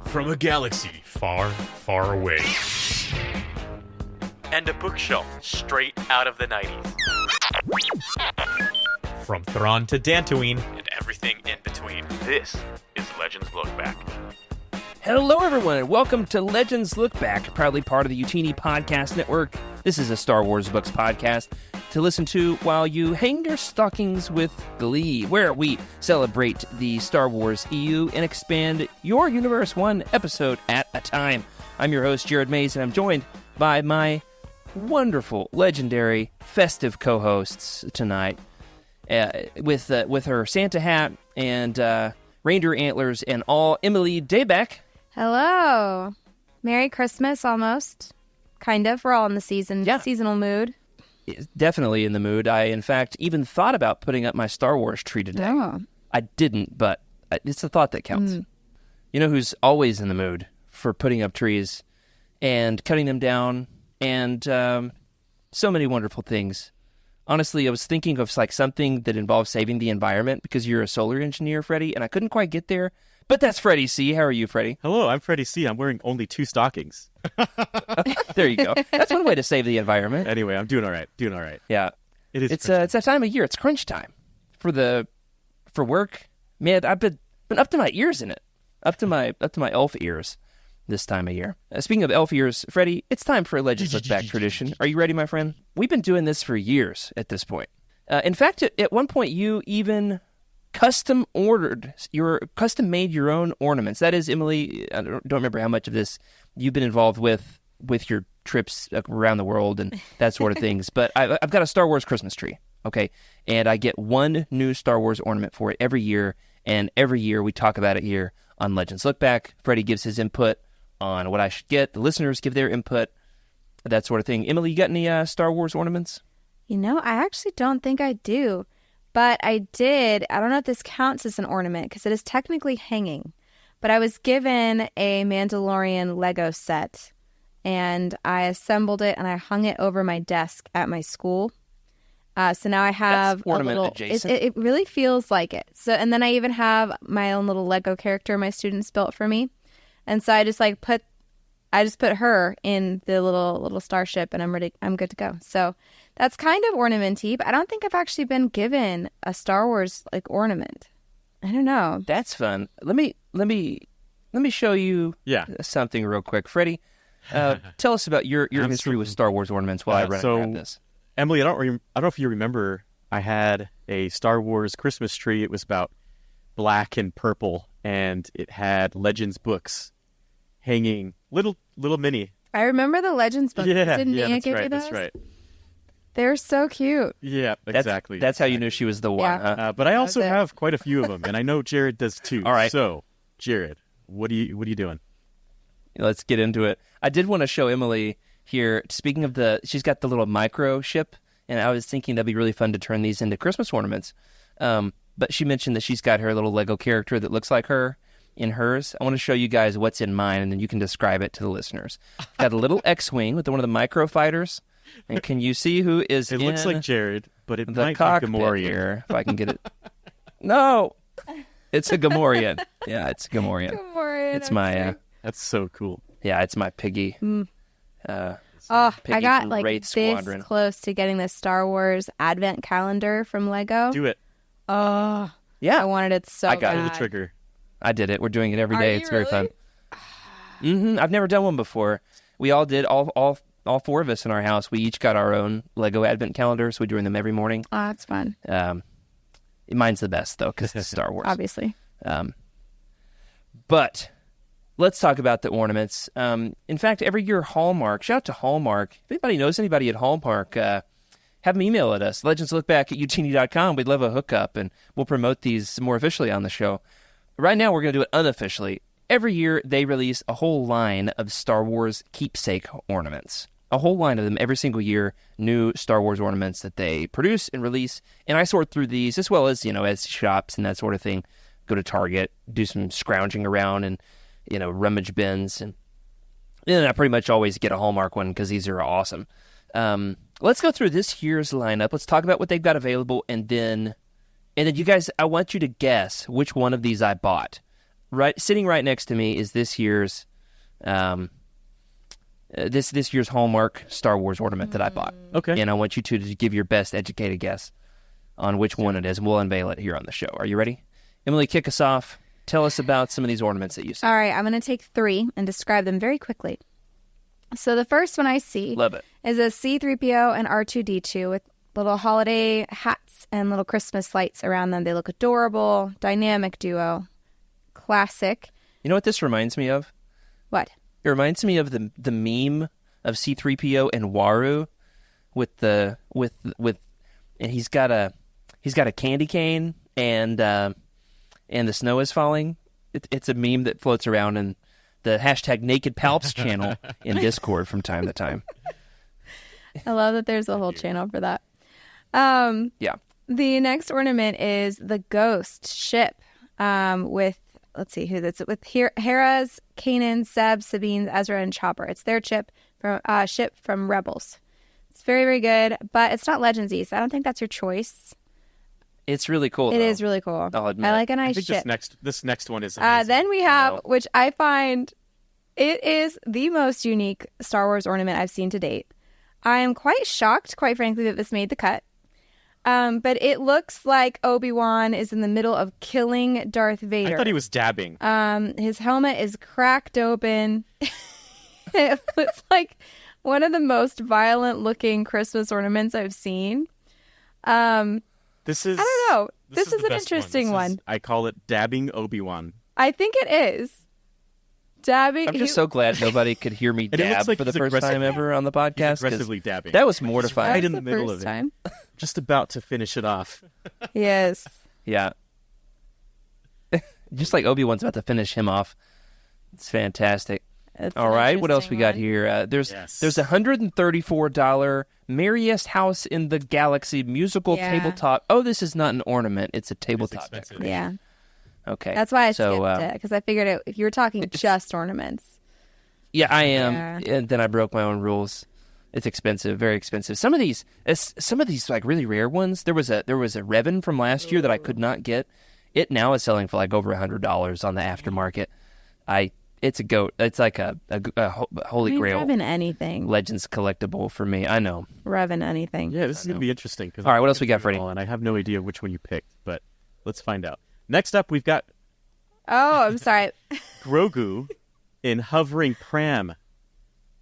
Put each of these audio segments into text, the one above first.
from a galaxy far, far away. And a bookshelf straight out of the 90s. From Thrawn to Dantooine. And everything in between. This is Legends Lookback. Hello, everyone, and welcome to Legends Lookback, proudly part of the Utini Podcast Network. This is a Star Wars books podcast to listen to while you hang your stockings with glee, where we celebrate the Star Wars EU and expand your universe one episode at a time. I'm your host, Jared Mays, and I'm joined by my wonderful, legendary, festive co-hosts tonight with her Santa hat and reindeer antlers and all, Emily Daybeck. Hello. Merry Christmas, almost. Kind of. We're all in the seasonal mood. Definitely in the mood. I, in fact, even thought about putting up my Star Wars tree today. Oh. I didn't, but it's a thought that counts. You know who's always in the mood for putting up trees and cutting them down and so many wonderful things. Honestly, I was thinking of like something that involves saving the environment because you're a solar engineer, Freddie, and I couldn't quite get there. But that's Freddie C. How are you, Freddie? Hello, I'm Freddie C. I'm wearing only 2 stockings. There you go. That's one way to save the environment. Anyway, I'm doing all right. Yeah. It's that time of year. It's crunch time for work. Man, I've been up to my ears in it. Up to my elf ears this time of year. Speaking of elf ears, Freddie, it's time for a Legends Lookback tradition. Are you ready, my friend? We've been doing this for years at this point. In fact, at one point, you even custom made your own ornaments. That is, Emily, I don't remember how much of this you've been involved with your trips around the world and that sort of things. But I've got a Star Wars Christmas tree, okay? And I get one new Star Wars ornament for it every year. And every year we talk about it here on Legends Lookback. Freddie gives his input on what I should get. The listeners give their input, that sort of thing. Emily, you got any Star Wars ornaments? You know, I actually don't think I do. But I did. I don't know if this counts as an ornament because it is technically hanging. But I was given a Mandalorian Lego set. And I assembled it and I hung it over my desk at my school. So now I have That's ornament adjacent. It really feels like it. So, and then I even have my own little Lego character my students built for me. And so I just put her in the little starship, and I'm good to go. So that's kind of ornamenty, but I don't think I've actually been given a Star Wars ornament. I don't know. That's fun. Let me show you something real quick, Freddie. Tell us about your history with Star Wars ornaments while I run and grab this. Emily, I don't know if you remember, I had a Star Wars Christmas tree. It was about black and purple, and it had Legends books hanging, little mini. I remember the Legends books. Didn't Nia give you those? That's right. They're so cute. Yeah, exactly. That's how you knew she was the one. Yeah. Huh? But I also have quite a few of them, and I know Jared does too. All right. So, Jared, what are you doing? Let's get into it. I did want to show Emily here. Speaking of she's got the little micro ship, and I was thinking that'd be really fun to turn these into Christmas ornaments. But she mentioned that she's got her little Lego character that looks like her in hers. I want to show you guys what's in mine, and then you can describe it to the listeners. Got a little X-wing with one of the micro fighters. And can you see who is It looks like Jared, but it the might be cockpit Gamorrean. here, if I can get it. No! It's a Gamorrean. Yeah, it's a Gamorrean. It's my... That's so cool. Yeah, it's my piggy. I Piggy got from like Wraith this Squadron. close to getting the Star Wars Advent calendar from Lego. Do it. Oh, Yeah. I wanted it so I got bad. Pull the trigger. I did it. We're doing it every Are day. you It's very really? fun. I've never done one before. We all did. All 4 of us in our house. We each got our own Lego Advent calendars. We're doing them every morning. Oh, that's fun. Mine's the best though because it's Star Wars. Obviously. But let's talk about the ornaments. In fact, every year Hallmark. Shout out to Hallmark. If anybody knows anybody at Hallmark, have them email at us. legendslookback@utini.com. We'd love a hookup, and we'll promote these more officially on the show. Right now, we're going to do it unofficially. Every year, they release a whole line of Star Wars keepsake ornaments. A whole line of them every single year, new Star Wars ornaments that they produce and release. And I sort through these as well as, as shops and that sort of thing. Go to Target, do some scrounging around and, rummage bins. And then I pretty much always get a Hallmark one because these are awesome. Let's go through this year's lineup. Let's talk about what they've got available. And then you guys, I want you to guess which one of these I bought. sitting right next to me is this year's this year's Hallmark Star Wars ornament that I bought. Okay. And I want you to give your best educated guess on which one it is, and we'll unveil it here on the show. Are you ready? Emily, kick us off. Tell us about some of these ornaments that you see. All right, I'm going to take 3 and describe them very quickly. So the first one I see Love it. is a C-3PO and R2-D2 with little holiday hats and little Christmas lights around them. They look adorable, dynamic duo, classic. You know what this reminds me of? What? It reminds me of the meme of C-3PO and Waru with and he's got a candy cane and the snow is falling. It's a meme that floats around in the hashtag Naked Palps channel in Discord from time to time. I love that there's a whole channel for that. Yeah. The next ornament is the Ghost ship with, let's see who that's with, Hera's, Kanan, Seb, Sabine, Ezra, and Chopper. It's their ship from Rebels. It's very, very good, but it's not Legends-y, so I don't think that's your choice. It's really cool. It though. is really cool. I'll admit. I like a I nice think ship. this next one is amazing. Then we have, which I find it is the most unique Star Wars ornament I've seen to date. I am quite shocked, quite frankly, that this made the cut. But it looks like Obi-Wan is in the middle of killing Darth Vader. I thought he was dabbing. His helmet is cracked open. It looks like one of the most violent-looking Christmas ornaments I've seen. This is. I don't know. This is the an best interesting one. I call it dabbing Obi-Wan. I think it is. Dabbing. I'm just so glad nobody could hear me it dab looks like for the he's first aggressive- time ever on the He's podcast. 'cause aggressively dabbing. That was mortifying. right That's in the middle first of it. time. Just about to finish it off. Yes. Yeah. Just like Obi-Wan's about to finish him off. It's fantastic. It's All an right, what else we got interesting here? There's Yes. a $134 Merriest House in the Galaxy musical Yeah. tabletop. Oh, this is not an ornament; it's a tabletop. expensive. one. Yeah. Okay, That's why I so, skipped it, because I figured if you were talking just ornaments. Yeah, I am. Yeah. And then I broke my own rules. It's expensive, very expensive. Some of these like really rare ones. There was a Revan from last year that I could not get. It now is selling for like over $100 on the aftermarket. It's a goat. It's like a holy grail Revan anything. Legends collectible for me. I know. Revan anything. Yeah, this is going to be interesting. All right, what else we got, Freddie? And I have no idea which one you picked, but let's find out. Next up, we've got Oh, I'm sorry. Grogu in hovering pram,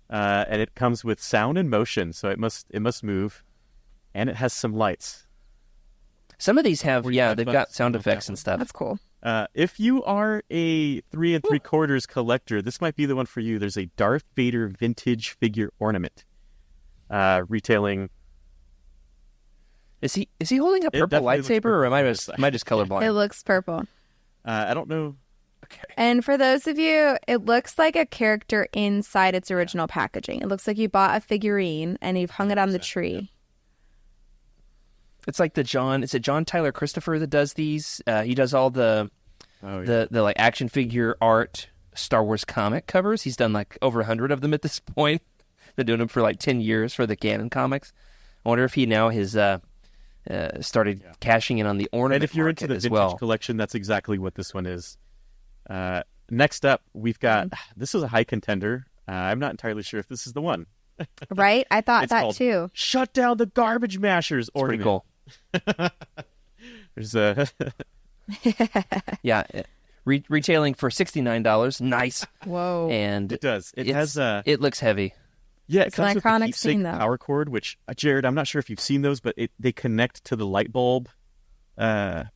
and it comes with sound and motion, so it must move, and it has some lights. Some of these have, $45 they've got sound on effects that and stuff. That's cool. If you are a 3 3/4 collector, this might be the one for you. There's a Darth Vader vintage figure ornament, retailing. Is he holding a It purple definitely looks lightsaber, or am I purple. just colorblind? It looks purple. I don't know. Okay. And for those of you, it looks like a character inside its original packaging. It looks like you bought a figurine and you've hung it on the tree. It's like is it John Tyler Christopher that does these? He does all the like action figure art Star Wars comic covers. He's done like over 100 of them at this point. Been doing them for like 10 years for the canon comics. I wonder if he now has started cashing in on the ornament And if you're into market the as vintage well. collection, that's exactly what this one is. Next up, we've got this is a high contender. I'm not entirely sure if this is the one. Right? I thought It's that called too. Shut down the garbage mashers. It's pretty cool. There's a Yeah, retailing for $69. Nice. Whoa. And it does. It has it looks heavy. yeah. It It's an comes with a iconic keepsake scene, though. power cord, which Jared, I'm not sure if you've seen those, but they connect to the light bulb, the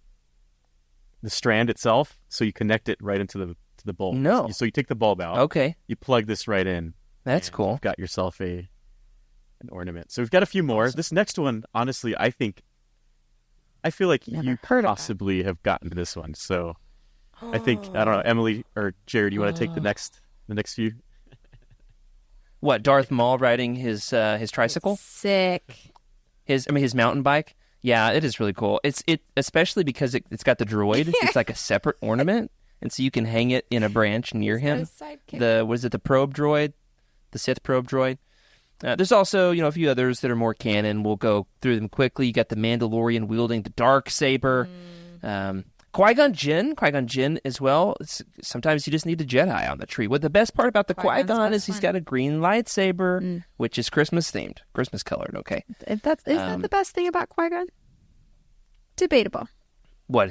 strand itself. So you connect it right into the bulb. No. So you take the bulb out. Okay, You plug this right in. that's and cool. You've got yourself an ornament. So we've got a few more. This next one, honestly, I feel like Never you heard of that. possibly have gotten to this one. So I think I don't know, Emily or Jared, you want to take the next few? What, Darth Maul riding his tricycle? Sick. His mountain bike. Yeah, it is really cool. It's especially because it's got the droid. It's like a separate ornament, and so you can hang it in a branch near him. The probe droid, the Sith probe droid. There's also a few others that are more canon. We'll go through them quickly. You got the Mandalorian wielding the dark saber. Qui-Gon Jinn as well. Sometimes you just need a Jedi on the tree. What the best part about the Qui-Gon's Qui-Gon is best he's one. got a green lightsaber, which is Christmas themed, Christmas colored. Okay, Is that the best thing about Qui-Gon? Debatable. what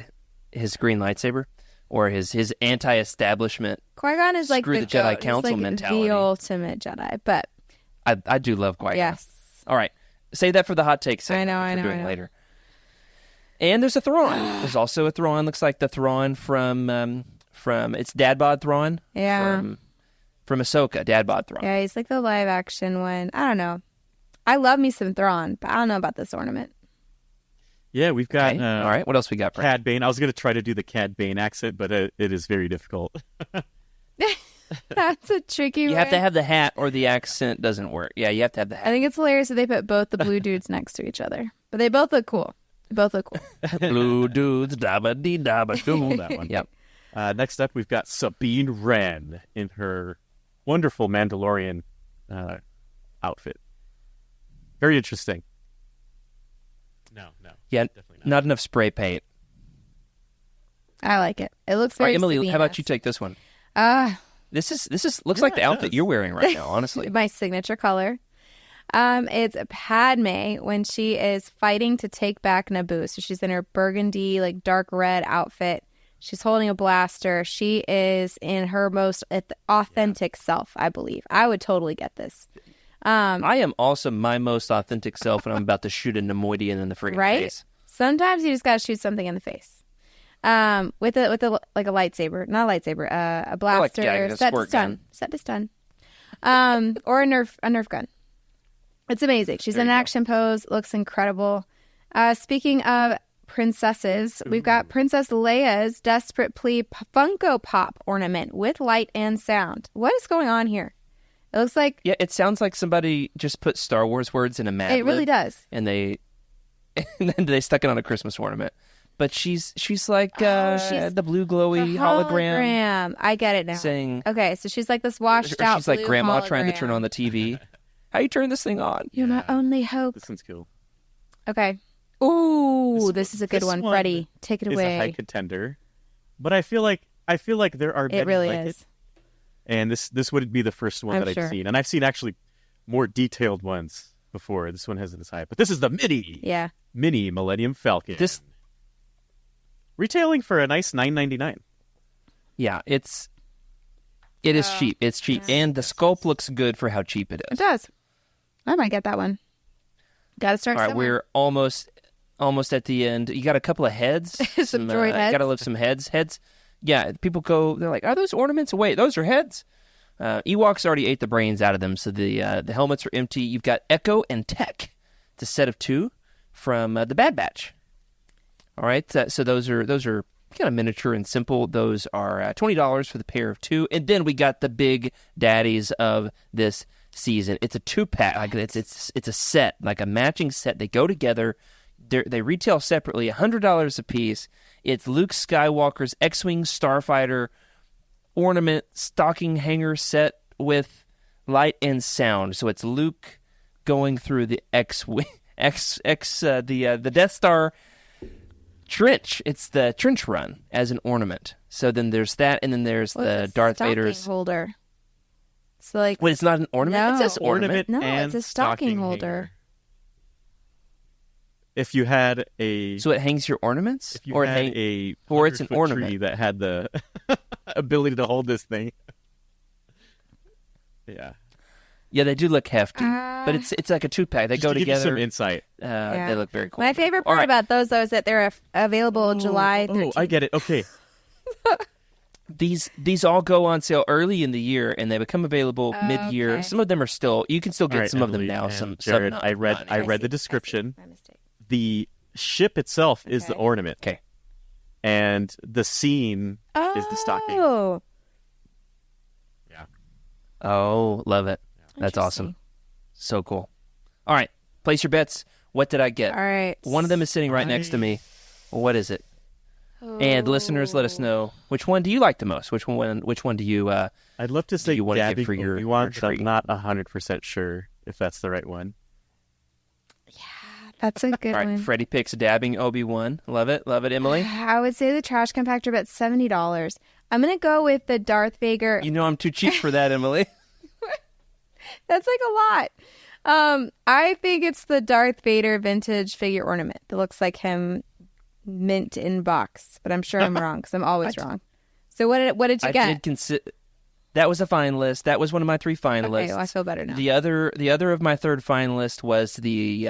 his green lightsaber or his anti-establishment? Qui-Gon is like Screw the the Jedi goat. Council He's like mentality. the ultimate Jedi. But I do love Qui-Gon. yes, All right, save that for the hot take segment. I which know, we're I doing know. later. And there's a Thrawn. There's also a Thrawn. Looks like the Thrawn from it's Dad Bod Thrawn. Yeah. From Ahsoka, Dad Bod Thrawn. yeah, he's like the live action one. I don't know. I love me some Thrawn, but I don't know about this ornament. Yeah, we've got Okay. All right. What else we got? Frank? Cad Bane. I was going to try to do the Cad Bane accent, but it is very difficult. That's a tricky one. You have to have the hat, or the accent doesn't work. Yeah, you have to have the I hat. think it's hilarious that they put both the blue dudes next to each other, but they both look cool. They both look cool. Blue dudes, dabba dee dabba doo. That one. Yep. Next up, we've got Sabine Wren in her wonderful Mandalorian outfit. Very interesting. No. Yeah. Definitely Not enough spray paint. I like it. It looks All very. right, Emily, how about Sabine-esque. you take this one? This This is looks like the it outfit does. you're wearing right now. Honestly. my signature color. It's Padme when she is fighting to take back Naboo. So she's in her burgundy, like dark red outfit. She's holding a blaster. She is in her most authentic self, I believe. I would totally get this. I am also my most authentic self when I'm about to shoot a Nemoidian in the friggin' Right? face. Sometimes you just gotta shoot something in the face. With a like a lightsaber, not a lightsaber, a blaster, a set to squirt stun, gun. set to stun, or a Nerf gun. It's amazing. She's in an action pose. Looks incredible. Speaking of princesses, we've got Princess Leia's Desperate Plea Funko Pop ornament with light and sound. What is going on here? It looks like Yeah, it sounds like somebody just put Star Wars words in a Mad it really Lib, does. and they and then they stuck it on a Christmas ornament. But she's like she's the blue glowy A hologram I get it now. saying, Okay, so she's like this washed or out. she's like blue grandma trying to turn hologram. on the TV. How you turn this thing on? You're my only hope. This one's cool. Okay. Ooh, this is a good this one, one Freddie. Take it It's a high away. contender, but I feel like there are many It really like is. it, and this would be the first one I'm that sure. I've seen, and I've seen actually more detailed ones before. This one hasn't as high, but this is the Yeah. mini Millennium Falcon. This, retailing for a nice $9.99. yeah, it is cheap. It's cheap, and the sculpt looks good for how cheap it It is. does. I might get that one. Got to start All right, somewhere. we're almost at the end. You got a couple of heads. Some droid heads. Got to love some heads. Yeah, people go. They're like, "Are those ornaments?" Wait, those are heads. Ewoks already ate the brains out of them, so the helmets are empty. You've got Echo and Tech. It's a set of two from the Bad Batch. All right, so those are kind of miniature and simple. Those are $20 for the pair of two, and then we got the big daddies of this season. It's a 2-pack. Like it's a set, like a matching set. They go together. They retail separately, $100 a piece. It's Luke Skywalker's X-wing starfighter ornament stocking hanger set with light and sound. So it's Luke going through the X-wing, the Death Star trench. It's the trench run as an ornament. So then there's that, and then there's Well, the it's a Darth stocking Vader's. holder. So like, Wait, it's not an ornament. No. It says ornament. No, and it's a stocking holder. hanger. If you had a So it hangs your ornaments, if you or it had hang- a or it's an 100-foot ornament. tree that had the ability to hold this thing. Yeah. Yeah, they do look hefty, but it's like a 2-pack. They Just go to give you together. some insight. They look very cool. my favorite All part right. about those though is that they're available July 13th. Oh, I get it. Okay. These all go on sale early in the year, and they become available mid-year. okay. Some of them are still. You can still get All right, some of them Emily now. and Some Jared, not. I read Not I anymore. read the I see. description. My mistake. The ship itself is the Okay. ornament. Okay. And the scene is the stocking. Oh, Oh, love it. That's awesome. interesting. So cool. All right, place your bets. What did I get? All right. One of them is sitting right next to me. What is it? And listeners, let us know, which one do you like the most? Which one do you? I'd love to say you wanna give Gabby for your Obi-Wan, but treat? I'm not 100% sure if that's the right one. That's a good All right, one. Freddie picks dabbing Obi-Wan. Love it, Emily. I would say the trash compactor, but $70. I'm gonna go with the Darth Vader. You know I'm too cheap for that, Emily. That's like a lot. I think it's the Darth Vader vintage figure ornament that looks like him mint in box, but I'm sure I'm wrong because I'm always wrong. So what did you I get? did consider that was a finalist. That was one of my 3 finalists. Okay, well, I feel better now. The other of my 3rd finalist was the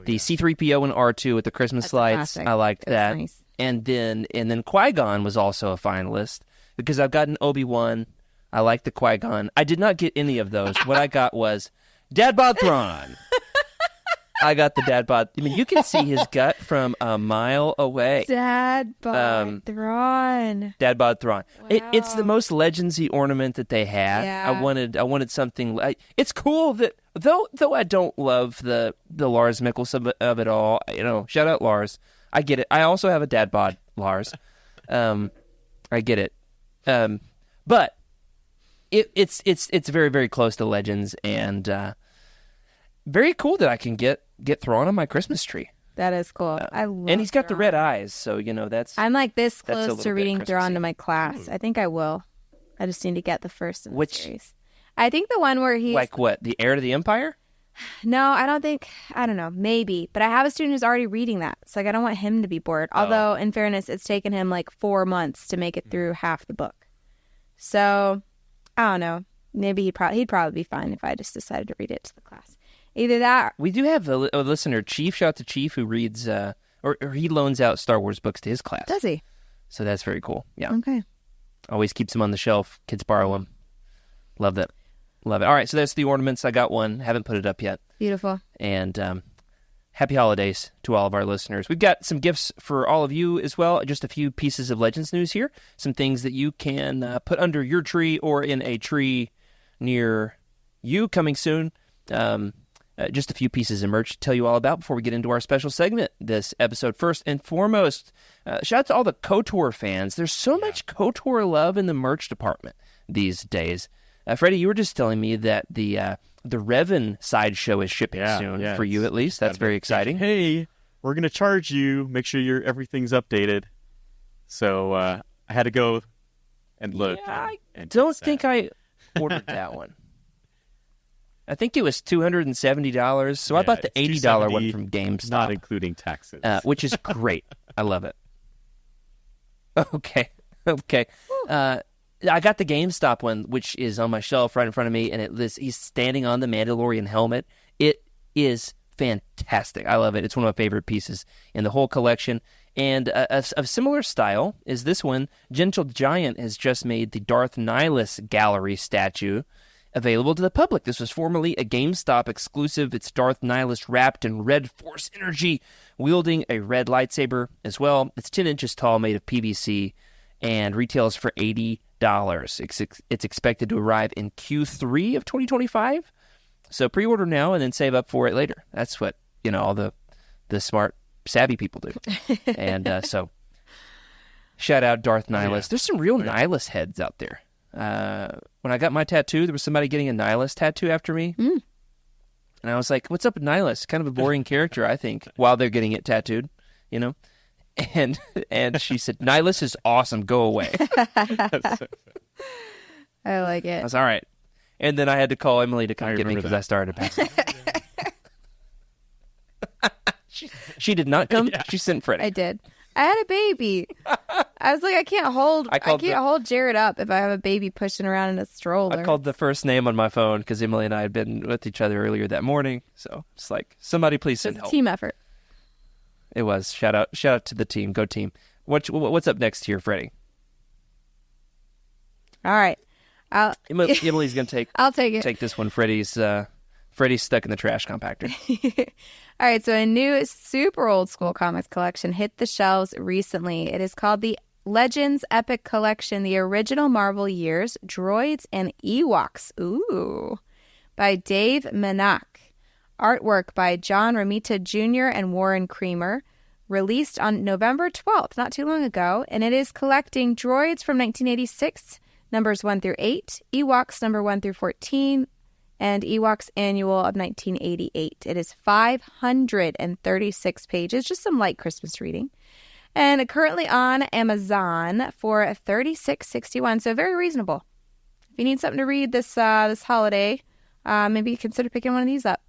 C-3PO and R2 with the Christmas That's a lights. classic. I liked It was that. nice. And then Qui-Gon was also a finalist because I've got an Obi-Wan. I like the Qui-Gon. I did not get any of those. What I got was Dad Bod Thrawn. I got the Dad Bod. I mean, you can see his gut from a mile away. Dad Bod Thrawn. Dad Bod Thrawn. It's the Wow. most Legendsy ornament that they have. Yeah. I wanted something. It's cool that though I don't love the Lars Mikkelsen of it all. You know, shout out Lars. I get it. I also have a Dad Bod Lars. I get it. But it's very, very close to Legends, and very cool that I can get Thrawn on my Christmas tree. That is cool. I love And he's got the Thrawn. red eyes, so you know that's. I'm like this That's a close little to bit reading Christmassy. Thrawn to my class. I think I will. I just need to get the first in the Which- series. I think the one where he's Like what? The Heir to the Empire? No, I don't think. I don't know. Maybe, but I have a student who's already reading that, so like I don't want him to be bored. Although, in fairness, it's taken him like 4 months to make it through half the book. So, I don't know. Maybe he'd probably be fine if I just decided to read it to the class. Either that. We do have a listener, Chief. Shout out to Chief, who reads or he loans out Star Wars books to his class. Does he? So that's very cool. Yeah, Okay. always keeps them on the shelf. Kids borrow them. Love that. Love it. All right, so that's the ornaments. I got one. Haven't put it up yet. Beautiful. And happy holidays to all of our listeners. We've got some gifts for all of you as well. Just a few pieces of Legends news here. Some things that you can put under your tree or in a tree near you coming soon. Just a few pieces of merch to tell you all about before we get into our special segment this episode. First and foremost, shout out to all the KOTOR fans. There's so much KOTOR love in the merch department these days. Freddie, you were just telling me that the Revan sideshow is shipping soon for you, at least. That's very exciting. Hey, we're gonna charge you. Make sure everything's updated. So I had to go and look. I and don't fix think that. I ordered that one. I think it was $270, so I Yeah, bought the it's $80 one $270, from GameStop, not including taxes. which is great. I love it. Okay. I got the GameStop one, which is on my shelf right in front of me, and he's standing on the Mandalorian helmet. It is fantastic. I love it. It's one of my favorite pieces in the whole collection. And a similar style is this one. Gentle Giant has just made the Darth Nihilus Gallery statue available to the public. This was formerly a GameStop exclusive. It's Darth Nihilus wrapped in red force energy, wielding a red lightsaber as well. It's 10 inches tall, made of PVC, and retails for $80. It's expected to arrive in Q3 of 2025. So pre-order now and then save up for it later. That's what, all the smart, savvy people do. And so shout out Darth Nihilus. Yeah. There's some real Nihilus heads out there. When I got my tattoo, there was somebody getting a Nihilus tattoo after me. And I was like, what's up with Nihilus? Kind of a boring character, I think, while they're getting it tattooed, And she said, Nihilus is awesome. Go away. I like I it. was all right. And then I had to call Emily to come I get me remember because that. I started passing out. She did not come. Yeah. She sent Freddie. I did. I had a baby. I was like, I can't hold Jared up if I have a baby pushing around in a stroller. I called the first name on my phone because Emily and I had been with each other earlier that morning. So it's like, somebody please send It's a help. team effort. It was. Shout out to the team. Go team. What's up next here, Freddie? All right. Emily's going to I'll take it. take this one. Freddie's stuck in the trash compactor. All right, so a new super old school comics collection hit the shelves recently. It is called the Legends Epic Collection, the original Marvel years, Droids and Ewoks. Ooh. By Dave Manak. Artwork by John Romita Jr. and Warren Creamer. Released on November 12th, not too long ago. And it is collecting Droids from 1986, numbers 1 through 8, Ewoks number 1 through 14, and Ewoks Annual of 1988. It is 536 pages, just some light Christmas reading. And currently on Amazon for $36.61, so very reasonable. If you need something to read this holiday, maybe consider picking one of these up.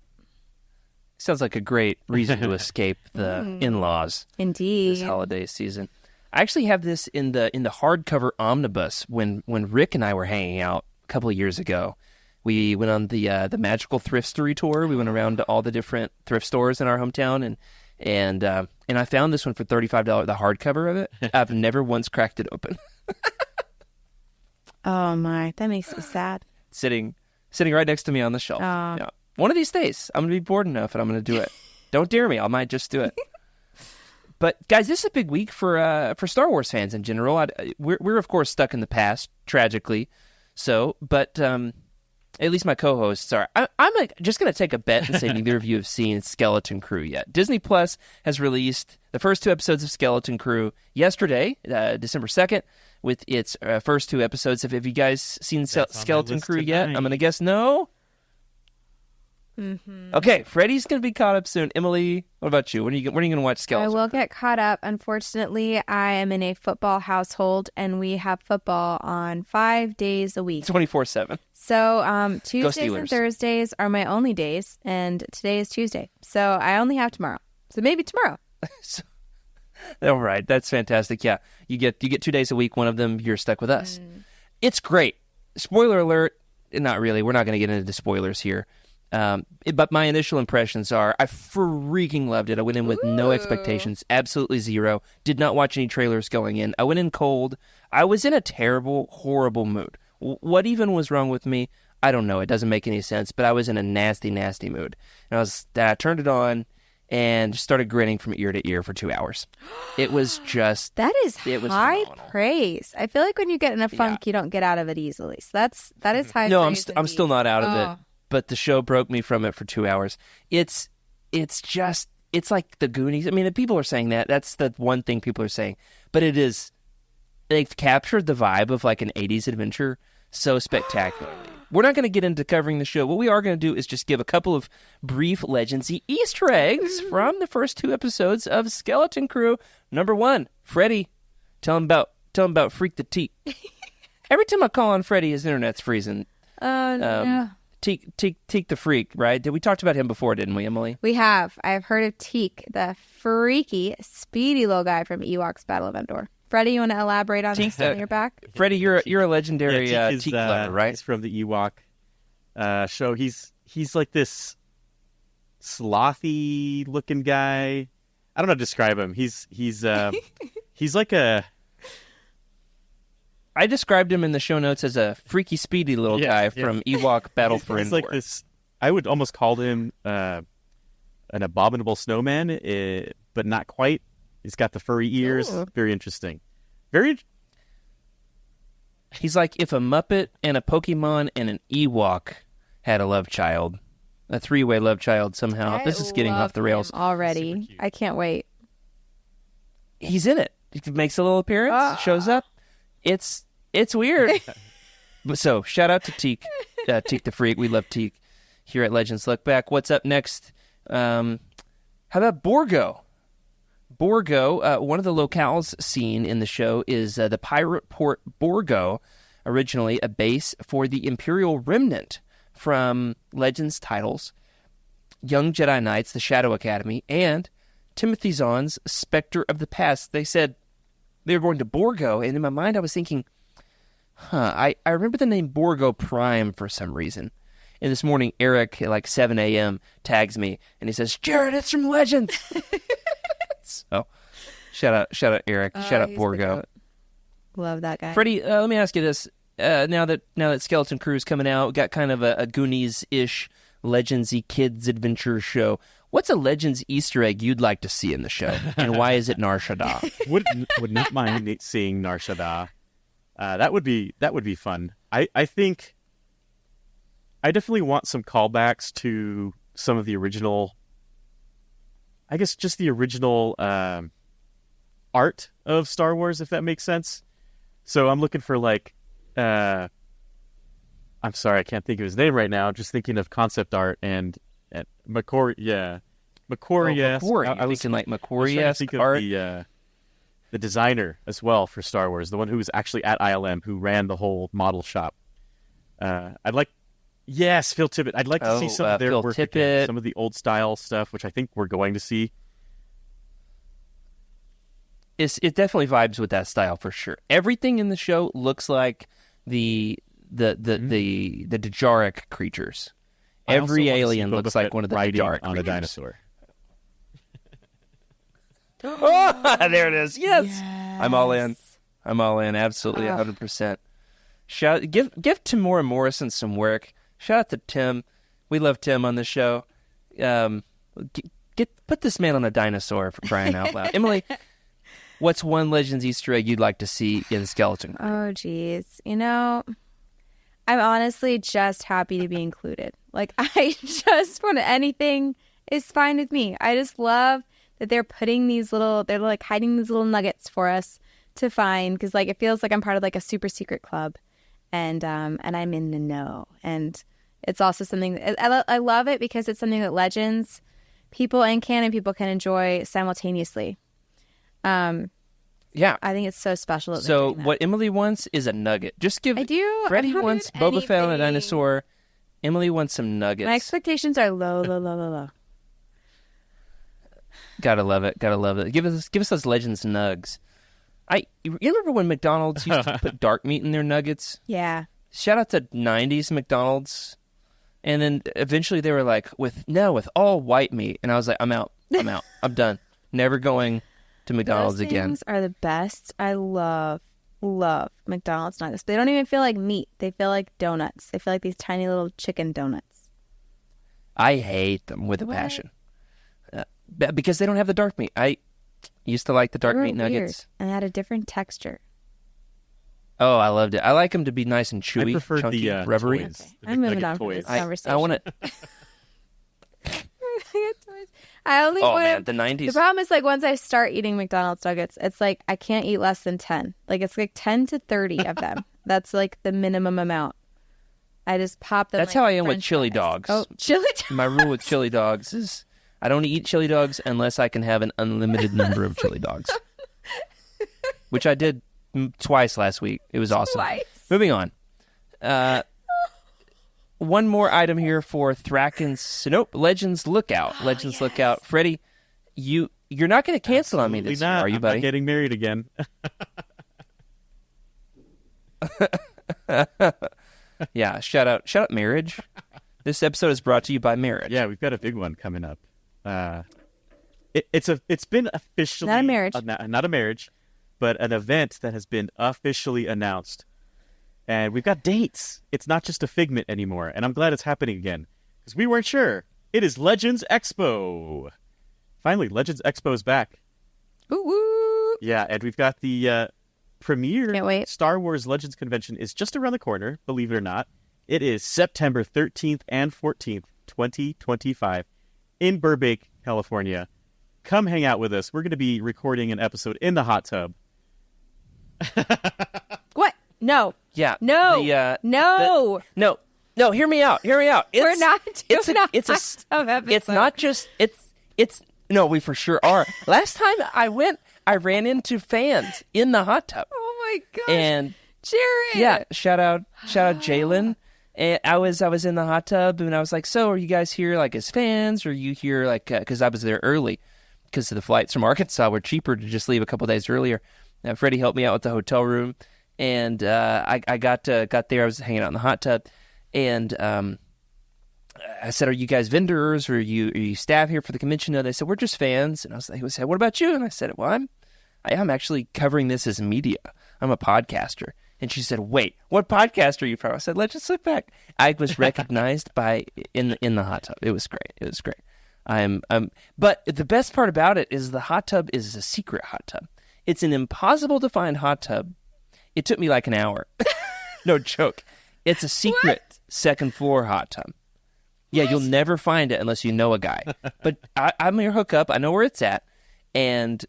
Sounds like a great reason to escape the in-laws Indeed. this holiday season. I actually have this in the hardcover omnibus when Rick and I were hanging out a couple of years ago. We went on the Magical Thrift Story tour. We went around to all the different thrift stores in our hometown, and I found this one for $35, the hardcover of it. I've never once cracked it open. Oh my, that makes me sad. Sitting right next to me on the shelf. Yeah. One of these days, I'm going to be bored enough and I'm going to do it. Don't dare me. I might just do it. But guys, this is a big week for Star Wars fans in general. We're of course stuck in the past, tragically. But at least my co-hosts are. I'm just going to take a bet and say neither of you have seen Skeleton Crew yet. Disney Plus has released the first 2 episodes of Skeleton Crew yesterday, December 2nd, with its first 2 episodes. Have you guys seen Skeleton Crew yet? I'm going to guess no. Mm-hmm. Okay, Freddie's going to be caught up soon. Emily, what about you? When are you going to watch Skeleton? I will get caught up. Unfortunately, I am in a football household, and we have football on 5 days a week. 24/7. So Tuesdays Steelers. and Thursdays are my only days, and today is Tuesday. So I only have tomorrow. So maybe tomorrow. All right, that's fantastic. Yeah, you get 2 days a week. One of them, you're stuck with us. It's great. Spoiler alert. Not really. We're not going to get into the spoilers here. But my initial impressions are I freaking loved it. I went in with no expectations, absolutely zero. Did not watch any trailers going in. I went in cold. I was in a terrible, horrible mood. What even was wrong with me? I don't know. It doesn't make any sense, but I was in a nasty, nasty mood. And I turned it on and started grinning from ear to ear for 2 hours. It was just... That is it was high phenomenal. praise. I feel like when you get in a funk, you don't get out of it easily. So that is high No, praise. I'm still not out of it. But the show broke me from it for 2 hours. It's like the Goonies. I mean, the people are saying that. That's the one thing people are saying. But it is, they've captured the vibe of like an 80s adventure so spectacularly. We're not going to get into covering the show. What we are going to do is just give a couple of brief Legendsy Easter eggs from the first 2 episodes of Skeleton Crew. Number 1, Freddy. Tell him about Freak the Teak. Every time I call on Freddy, his internet's freezing. No. Teak the Freak, right? We talked about him before, didn't we, Emily? We have. I've heard of Teak, the freaky, speedy little guy from Ewoks Battle of Endor. Freddie, you want to elaborate on this on your back? Freddie, you're a legendary Teak lover, right? He's from the Ewok show. He's like this slothy looking guy. I don't know how to describe him. He's like a... I described him in the show notes as a freaky, speedy little guy from Ewok Battle for Endor. He's like this. I would almost call him an abominable snowman, but not quite. He's got the furry ears. Ooh. Very interesting. He's like if a Muppet and a Pokemon and an Ewok had a love child, a 3-way love child somehow. This is getting off the rails already. I can't wait. He's in it. He makes a little appearance, shows up. It's weird. So, shout out to Teak, Teak the Freak. We love Teak here at Legends Lookback. What's up next? How about Borgo? Borgo, one of the locales seen in the show is the pirate port Borgo, originally a base for the Imperial Remnant from Legends titles, Young Jedi Knights, the Shadow Academy, and Timothy Zahn's Spectre of the Past. They said they were going to Borgo, and in my mind I was thinking, I remember the name Borgo Prime for some reason. And this morning, Eric, at like 7 a.m., tags me, and he says, Jared, it's from Legends! So, shout out Eric, shout out Borgo. Love that guy. Freddie, let me ask you this. Now that Skeleton Crew's coming out, got kind of a Goonies-ish, Legendsy kids adventure show. What's a Legends Easter egg you'd like to see in the show, and why is it Nar Shaddaa? Would not mind seeing Nar Shaddaa. That would be fun. I think I definitely want some callbacks to some of the original. I guess just the original art of Star Wars, if that makes sense. So I'm looking for like I'm sorry, I can't think of his name right now. I'm just thinking of concept art and Macquarie. Yeah, Macquarie. Macquarie. I was thinking like I was trying to Macquarie-esque think of art. the designer as well for Star Wars, the one who was actually at ILM, who ran the whole model shop. Yes, Phil Tippett. I'd like to see some of their Phil work Tippett. again, some of the old style stuff, which I think we're going to see. It definitely vibes with that style for sure. Everything in the show looks like the Dejaric creatures. I also Every wanna see alien Boba looks like Fett one of the riding Dejaric on a creatures. dinosaur. Oh, there it is. Yes. I'm all in. Absolutely, 100%. Give Tamora Morrison some work. Shout out to Tim. We love Tim on the show. Put this man on a dinosaur, for crying out loud. Emily, what's one Legends Easter egg you'd like to see in Skeleton Crew? Oh, geez. I'm honestly just happy to be included. Like, I just want anything is fine with me. I just love that they're hiding these little nuggets for us to find, because like it feels like I'm part of like a super secret club, and I'm in the know. And it's also something I love it because it's something that Legends people and canon people can enjoy simultaneously. Yeah. I think it's so special. That they're So doing that. what Emily wants is a nugget. Just give. I do. Freddie I'm happy wants with Boba Fett on a anything. dinosaur. Emily wants some nuggets. My expectations are low, low, low, low, low. Gotta love it. Give us those Legends nugs. You remember when McDonald's used to put dark meat in their nuggets? Yeah. Shout out to 90s McDonald's. And then eventually they were like, with all white meat. And I was like, I'm out. I'm done. Never going to McDonald's Those again. things are the best. I love McDonald's nuggets. They don't even feel like meat. They feel like donuts. They feel like these tiny little chicken donuts. I hate them with a passion. Because they don't have the dark meat. I used to like the dark They were meat weird, nuggets. and they had a different texture. Oh, I loved it. I like them to be nice and I chewy, prefer chunky, the rubbery. toys. The I'm moving McNugget on from toys. this conversation. I want to. I only Oh want man, the 90s. The problem is, like, once I start eating McDonald's nuggets, it's like I can't eat less than 10. Like, it's like 10 to 30 of them. That's like the minimum amount. I just pop them. That's like how I am with French chili fries. dogs. Oh, chili dogs. My rule with chili dogs is I don't eat chili dogs unless I can have an unlimited number of chili dogs. Which I did twice last week. It was awesome. Twice. Moving on. One more item here for Thraken's. Nope, Legends Lookout. Legends Lookout. Freddie, you're not going to cancel on me this year, not. are you, I'm buddy? not getting married again. Yeah, shout out marriage. This episode is brought to you by marriage. Yeah, we've got a big one coming up. It's been officially Not a marriage. Not a marriage, but an event that has been officially announced, and we've got dates. It's not just a figment anymore, and I'm glad it's happening again because we weren't sure. It is Legends Expo. Finally, Legends Expo is back. Woo woo. Yeah, and we've got the premiere Can't wait. Star Wars Legends Convention is just around the corner, believe it or not. It is September 13th and 14th, 2025, in Burbank, California. Come hang out with us. We're going to be recording an episode in the hot tub. What? No. Yeah. No. No. No, hear me out. We're not doing a hot it's tub episode. It's not just it's no, we for sure are. Last time I went, I ran into fans in the hot tub. Oh my gosh. And Jared. yeah, shout out Jalen. And I was in the hot tub and I was like, so are you guys here like as fans, or are you here like because I was there early because the flights from Arkansas were cheaper to just leave a couple days earlier. Freddie helped me out with the hotel room, and I got there. I was hanging out in the hot tub, and I said, "Are you guys vendors, or are you staff here for the convention?" And they said, "We're just fans." And he said, "What about you?" And I said, "Well, I'm actually covering this as media. I'm a podcaster." And she said, "Wait, what podcast are you from?" I said, "Legends Lookback." I was recognized in the hot tub. It was great. But the best part about it is the hot tub is a secret hot tub. It's an impossible to find hot tub. It took me like an hour. No joke. It's a secret second floor hot tub. Yeah, you'll never find it unless you know a guy. But I'm your hookup. I know where it's at, and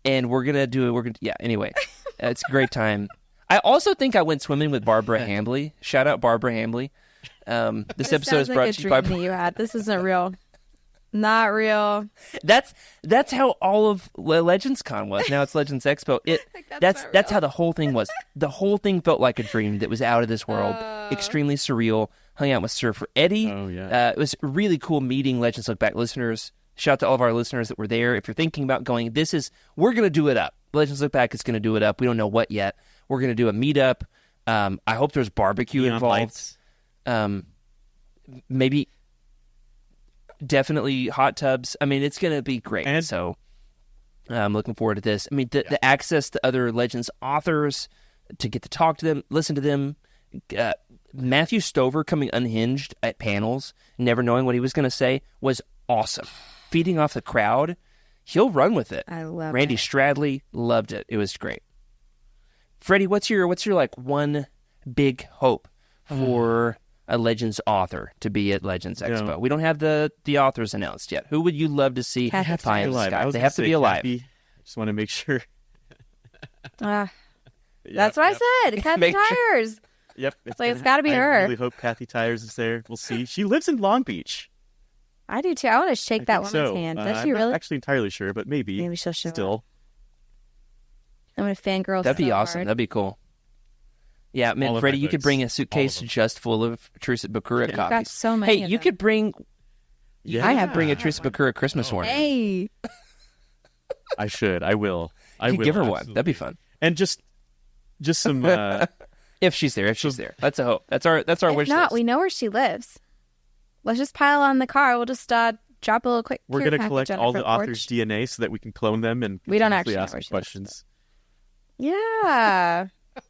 we're gonna do it. Yeah. Anyway, it's a great time. I also think I went swimming with Barbara Hambley. Shout out Barbara Hambley. This episode is sounds brought like to a you by. dream that you had. This isn't real. Not real. That's how all of Legends Con was. Now it's Legends Expo. That's how the whole thing was. The whole thing felt like a dream that was out of this world. Extremely surreal. Hung out with Surfer Eddie. Oh, yeah. It was really cool meeting Legends Lookback listeners. Shout out to all of our listeners that were there. If you're thinking about going, we're going to do it up. Legends Lookback is going to do it up. We don't know what yet. We're going to do a meetup. I hope there's barbecue Neon involved. lights. Maybe, definitely hot tubs. I mean, it's going to be great. And- So I'm looking forward to this. I mean, the access to other Legends authors, to get to talk to them, listen to them. Matthew Stover coming unhinged at panels, never knowing what he was going to say, was awesome. Feeding off the crowd, he'll run with it. I love Randy it. Stradley loved it. It was great. Freddie, what's your like one big hope for a Legends author to be at Legends Expo? No. We don't have the authors announced yet. Who would you love to see Kathy pie in the Alive. sky? I was They gonna have to say be alive. Kathy. Just want to make sure. That's what I said. Kathy Make sure- Tires. Yep. It's gotta be I her. really hope Kathy Tires is there. We'll see. She lives in Long Beach. I do too. I want to shake I that think woman's so. hand. Does I'm she not really? actually entirely sure, but maybe. Maybe she'll show up. Still. I'm gonna fangirl. That'd be so awesome. hard. That'd be cool. Yeah, All man, of Freddie, my you could books. bring a All suitcase of them. just full of Teresa Bakura I've got copies. so many. Hey, of you them. could bring. Yeah. I have bring a Teresa Bakura Christmas horn. Hey, I should. I will. I You could will. give her one. absolutely. That'd be fun. And just some. If she's there, that's a hope. That's our if wish not, list. we know where she lives. Let's just pile on the car. We'll just drop a little quick. We're care gonna package collect on her all the front porch. authors' DNA so that we can clone them and We don't continuously actually know ask where them she lives, questions. Yeah.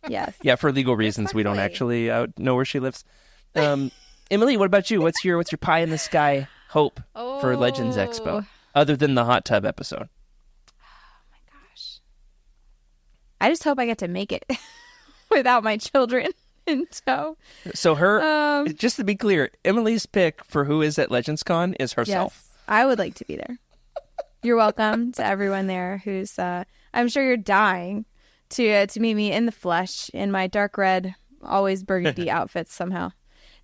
Yes. Yeah, for legal reasons, we don't Respectfully. actually know where she lives. Emily, what about you? What's your pie in the sky hope for Legends Expo, other than the hot tub episode? I just hope I get to make it without my children in tow. So her, Um, just to be clear, Emily's pick for who is at Legends Con is herself. Yes, I would like to be there. You're welcome to everyone there who's. I'm sure you're dying to meet me in the flesh in my dark red, always burgundy outfits somehow.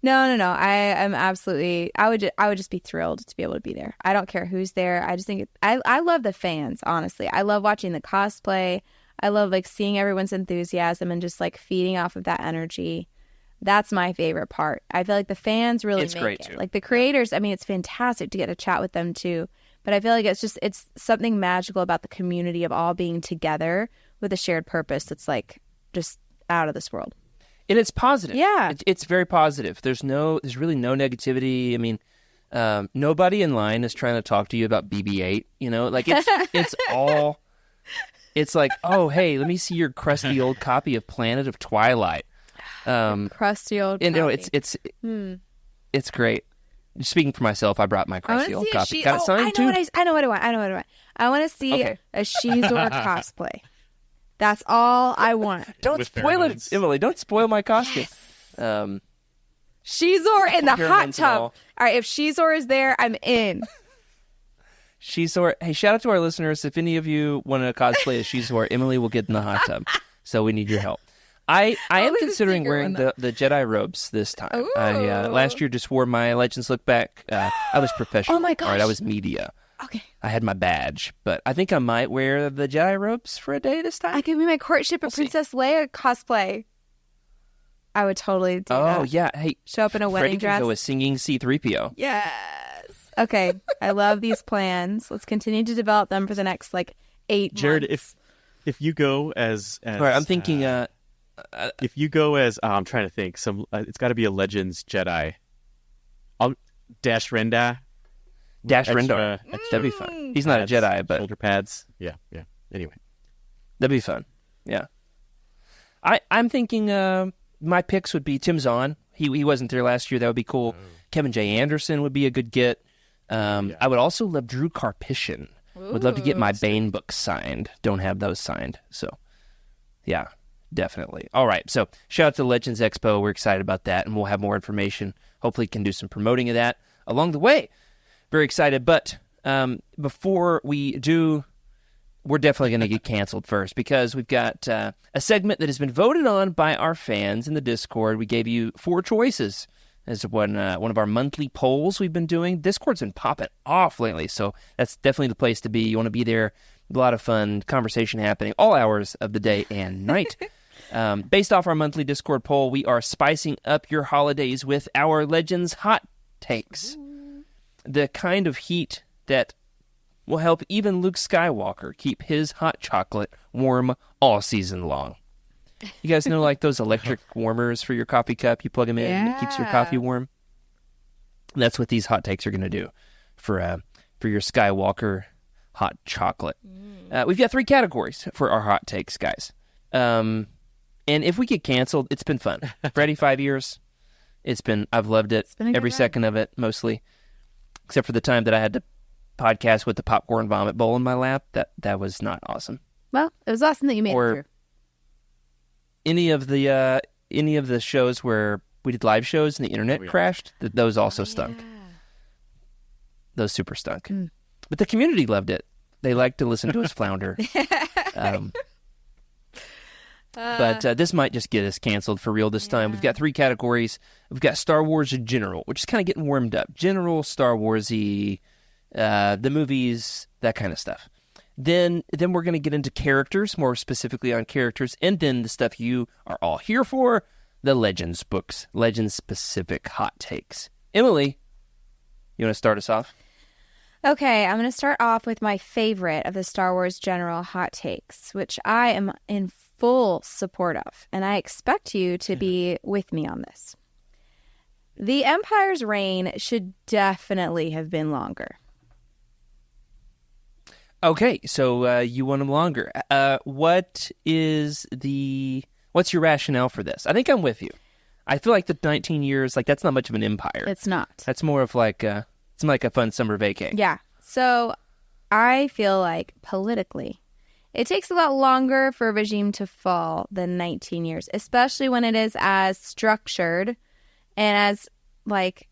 No. I am absolutely. I would just be thrilled to be able to be there. I don't care who's there. I just think I love the fans. Honestly, I love watching the cosplay. I love like seeing everyone's enthusiasm and just like feeding off of that energy. That's my favorite part. I feel like the fans really It's make great, it. too. Like the creators, I mean, it's fantastic to get to chat with them too. But I feel like it's something magical about the community of all being together with a shared purpose that's like just out of this world. And it's positive. Yeah. It's very positive. There's really no negativity. I mean, nobody in line is trying to talk to you about BB-8. You know, like it's all. It's like, oh, hey, let me see your crusty old copy of Planet of Twilight. Crusty old. And no, copy. it's great. Speaking for myself, I brought my I want crusty to old see a copy. she. Got it signed too. I know what I want. I want to see Okay. a Shizor cosplay. That's all I want. Don't With spoil it, pheromones. Emily. Don't spoil my costume. Shizor in the hot Pheromones and tub. all. All right, if Shizor is there, I'm in. Shizor. Hey, shout out to our listeners. If any of you want to cosplay as Shizor, Emily will get in the hot tub. So we need your help. I am Only the considering secret wearing one, the Jedi robes this time. Ooh. I last year just wore my Legends Lookback. I was professional. Oh my All right, gosh. I was media. Okay, I had my badge, but I think I might wear the Jedi robes for a day this time. I could be my courtship of see. Princess Leia cosplay. I would totally do Oh that. yeah, hey, Show up in a Freddie wedding can dress. go as singing C-3PO. Yes. Okay, I love these plans. Let's continue to develop them for the next 8 Jared, months. if you go as All right, I'm thinking. if you go as I'm trying to think it's got to be a Legends Jedi. I'll Dash Renda. Dash Extra- Rendar. That'd be fun. He's not a pads, Jedi, but shoulder pads. Yeah. Anyway, that'd be fun. Yeah. I'm thinking my picks would be Tim Zahn. He wasn't there last year. That would be cool. Kevin J. Anderson would be a good get. I would also love Drew Karpyshyn. Would love to get my Bane books signed. Don't have those signed. So, yeah, definitely. All right. So, shout out to Legends Expo. We're excited about that, and we'll have more information. Hopefully, can do some promoting of that along the way. Very excited. But before we do, we're definitely going to get canceled first because we've got a segment that has been voted on by our fans in the Discord. We gave you 4 choices as one of our monthly polls we've been doing. Discord's been popping off lately, so that's definitely the place to be. You want to be there. A lot of fun conversation happening all hours of the day and night. Based off our monthly Discord poll, we are spicing up your holidays with our Legends hot takes. The kind of heat that will help even Luke Skywalker keep his hot chocolate warm all season long. You guys know, like those electric warmers for your coffee cup? You plug them in and it keeps your coffee warm. That's what these hot takes are going to do for your Skywalker hot chocolate. We've got 3 categories for our hot takes, guys. And if we get canceled, it's been fun. Freddy, 5 years. I've loved it. Every second of it, mostly. Except for the time that I had to podcast with the popcorn vomit bowl in my lap. That was not awesome. Well, it was awesome that you made it through. Any of the shows where we did live shows and the internet crashed, those also stunk. Those super stunk. But the community loved it. They liked to listen to us flounder. But this might just get us canceled for real this time. We've got 3 categories. We've got Star Wars in general, which is kind of getting warmed up. General, Star Wars-y, the movies, that kind of stuff. Then we're going to get into characters, more specifically on characters, and then the stuff you are all here for, the Legends books, Legends-specific hot takes. Emily, you want to start us off? Okay, I'm going to start off with my favorite of the Star Wars general hot takes, which I am in full support of, and I expect you to be with me on this. The Empire's reign should definitely have been longer. Okay, so you want them longer. What's your rationale for this? I think I'm with you. I feel like the 19 years, like that's not much of an empire. It's not. That's more of like it's like a fun summer vacay. Yeah. So I feel like politically, it takes a lot longer for a regime to fall than 19 years, especially when it is as structured and as like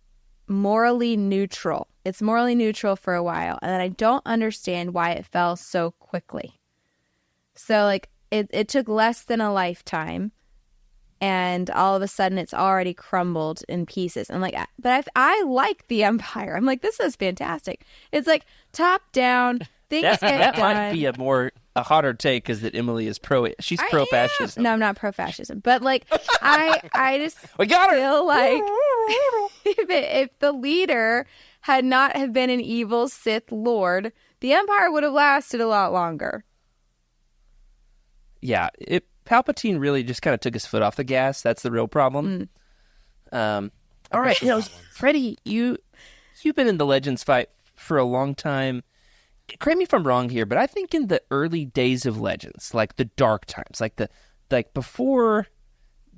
morally neutral. It's morally neutral for a while, and I don't understand why it fell so quickly. So like it took less than a lifetime, and all of a sudden it's already crumbled in pieces. I'm like, but I like the Empire. I'm like, this is fantastic. It's like top down. Things get that done. might be a hotter take is that Emily is she's pro-fascism. No, I'm not pro-fascism, but like I just We got her. feel like if the leader had not have been an evil Sith Lord, the Empire would have lasted a lot longer. Yeah, Palpatine really just kind of took his foot off the gas. That's the real problem. All right, Freddie, you've been in the Legends fight for a long time. Correct me if I'm wrong here, but I think in the early days of Legends, like the dark times, like before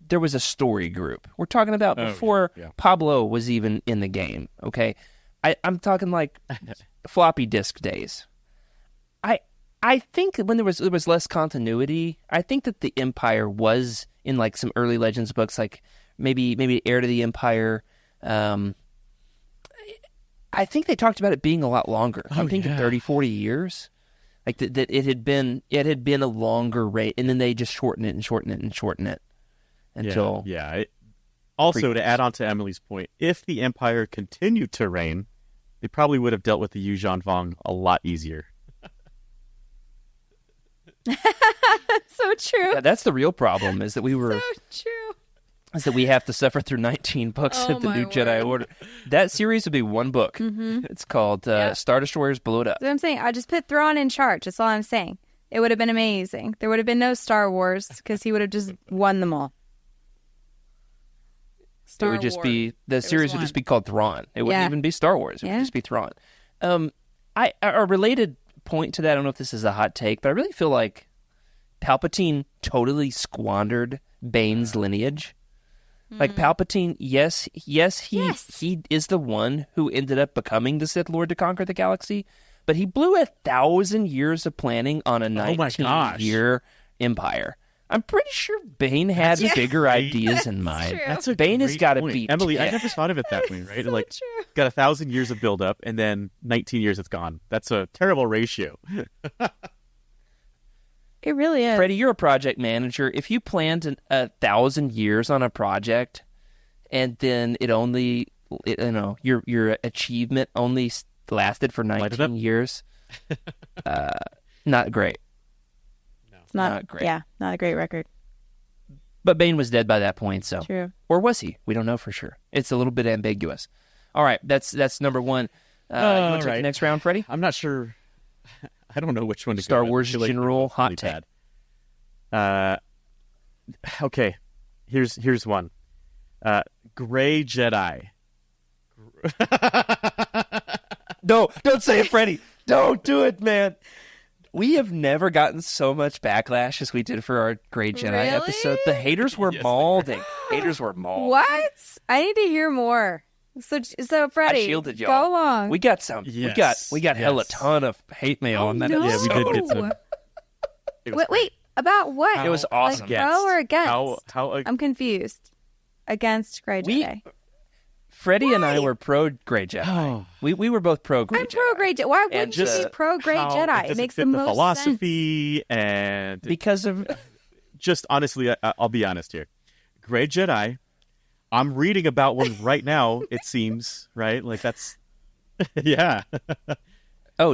there was a story group. We're talking about before Pablo was even in the game. Okay, I'm talking like floppy disk days. I think when there was less continuity, I think that the Empire was in like some early Legends books, like maybe Heir to the Empire. I think they talked about it being a lot longer. I'm thinking 30, 40 years. Like that it had been a longer rate, and then they just shorten it until Also, to add on to Emily's point, if the Empire continued to reign, they probably would have dealt with the Yuuzhan Vong a lot easier. So true. Yeah, that's the real problem is that we were So true. is that we have to suffer through 19 books of the new Jedi Order. That series would be one book. Mm-hmm. It's called Star Destroyers Blow It Up. That's what I'm saying. I just put Thrawn in charge. That's all I'm saying. It would have been amazing. There would have been no Star Wars because he would have just won them all. It would just be the series would just be called Thrawn. It wouldn't even be Star Wars. It would just be Thrawn. A related point to that. I don't know if this is a hot take, but I really feel like Palpatine totally squandered Bane's lineage. Like Palpatine, yes, he is the one who ended up becoming the Sith Lord to conquer the galaxy, but he blew 1,000 years of planning on a 19-year empire. I'm pretty sure Bane had bigger ideas in mind. That's a Bane has got to point. be Emily. I never thought of it that way, right? So like, true. got 1,000 years of build up, and then 19 years it's gone. That's a terrible ratio. It really is. Freddie, you're a project manager. If you planned 1,000 years on a project, and then your achievement only lasted for 19 years, not great. It's not, not great. Yeah, not a great record. But Bane was dead by that point, so. True. Or was he? We don't know for sure. It's a little bit ambiguous. All right, that's number one. You want to take the next round, Freddie? I'm not sure. I don't know which one to Star go. Wars I feel like general they're both hot really bad. Okay, here's one. Gray Jedi. No, don't say it, Freddie. Don't do it, man. We have never gotten so much backlash as we did for our Gray Jedi Really? episode. The haters were mauling. Haters were mauling. What? I need to hear more. So Freddie, I shielded y'all. go along. We got some. Yes, We got hella yes. ton of hate mail on that no. episode. Yeah, we did get some. It was Wait, about what? It was awesome. Like pro or against? How I'm confused. Against Grey Jedi. Freddie and I were pro Gray Jedi. Oh. We were both pro Gray I'm Jedi. pro Grey Jedi. Why And wouldn't you be pro Grey how Jedi? It doesn't makes fit the most philosophy and Because of just honestly, I'll be honest here. Gray Jedi. I'm reading about one right now. It seems right. Like that's yeah.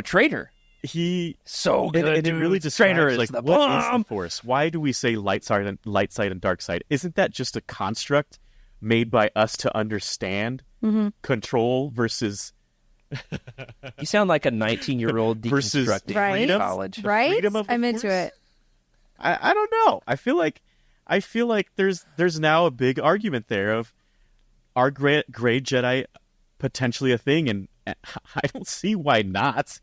Traitor. He So good. and it dude. really describes Traitor is like the what is bomb. the Force? Why do we say light side and dark side? Isn't that just a construct made by us to understand control versus You sound like a 19-year-old Versus deconstructing Right? in college. right? freedom of the I'm into Force? it. I don't know. I feel like there's now a big argument there of are gray Jedi potentially a thing, and I don't see why not.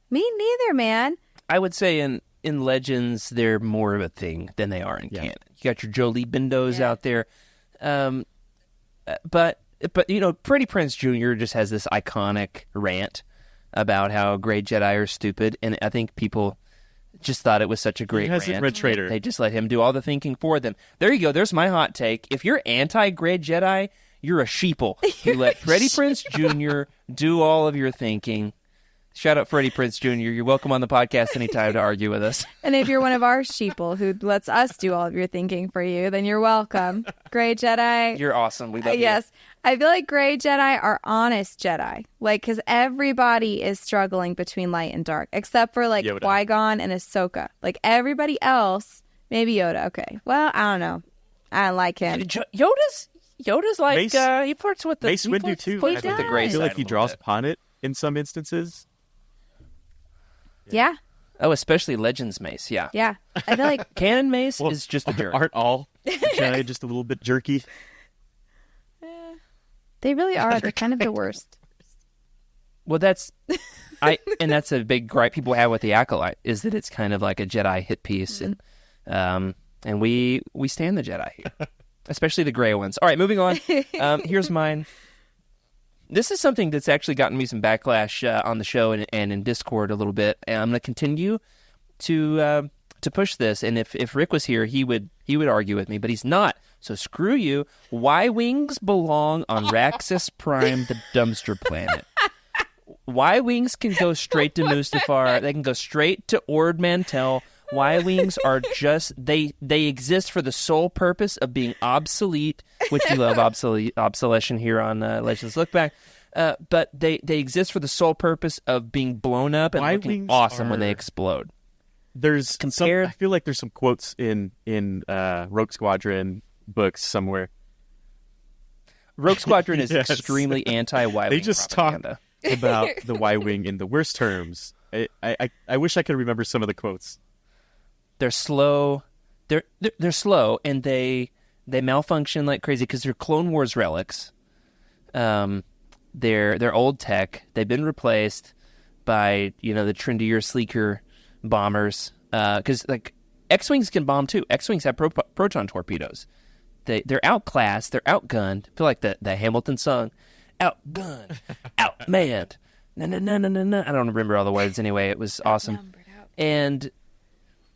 Me neither, man. I would say in Legends they're more of a thing than they are in canon. You got your Jolie Bindos out there, but Freddie Prinze Jr. just has this iconic rant about how Grey Jedi are stupid, and I think people just thought it was such a great He hasn't rant. read Traitor. They just let him do all the thinking for them. There you go. There's my hot take. If you're anti-Grey Jedi, you're a sheeple. You let Freddie Prinze Jr. do all of your thinking. Shout out Freddie Prinze Jr. You're welcome on the podcast anytime to argue with us. And if you're one of our sheeple who lets us do all of your thinking for you, then you're welcome. Grey Jedi. You're awesome. We love you. Yes. I feel like Grey Jedi are honest Jedi. Like, because everybody is struggling between light and dark, except for, like, Yoda. Qui-Gon and Ahsoka. Like, everybody else, maybe Yoda. Okay. Well, I don't know. I don't like him. Yoda's like, Mace- he flirts with the Mace he Windu flirts- too. flirts He with the does. gray I feel side like a he little draws bit. upon it in some instances. Yeah. Oh, especially Legends Mace, yeah. Yeah. I feel like Canon Mace Well, is just a jerk. Aren't all Jedi just a little bit jerky? they really are. They're kind of the worst. Well, that's that's a big gripe people have with the Acolyte is that it's kind of like a Jedi hit piece, and we stand the Jedi here, especially the gray ones. All right, moving on. Here's mine. This is something that's actually gotten me some backlash on the show and in Discord a little bit, and I'm going to continue to push this. And if Rick was here, he would argue with me, but he's not. So screw you. Y-wings belong on Raxus Prime, the dumpster planet. Y-wings can go straight to Mustafar. They can go straight to Ord Mantell. Y-wings are just they exist for the sole purpose of being obsolete, which we love obsolescence here on Legends Lookback. But they exist for the sole purpose of being blown up and looking Y-wings awesome when they are- explode. There's Compared- I feel like there's some quotes in Rogue Squadron books somewhere. Rogue Squadron is Yes. extremely anti-Y-wing They just propaganda. talk about the Y-wing in the worst terms. I wish I could remember some of the quotes. They're slow. They're slow, and they malfunction like crazy because they're Clone Wars relics. They're old tech. They've been replaced by the trendier, sleeker bombers. Because like X-wings can bomb too. X-wings have proton torpedoes. They're outclassed. They're outgunned. I feel like the Hamilton song, outgunned, outmanned. No. I don't remember all the words anyway. It was awesome. And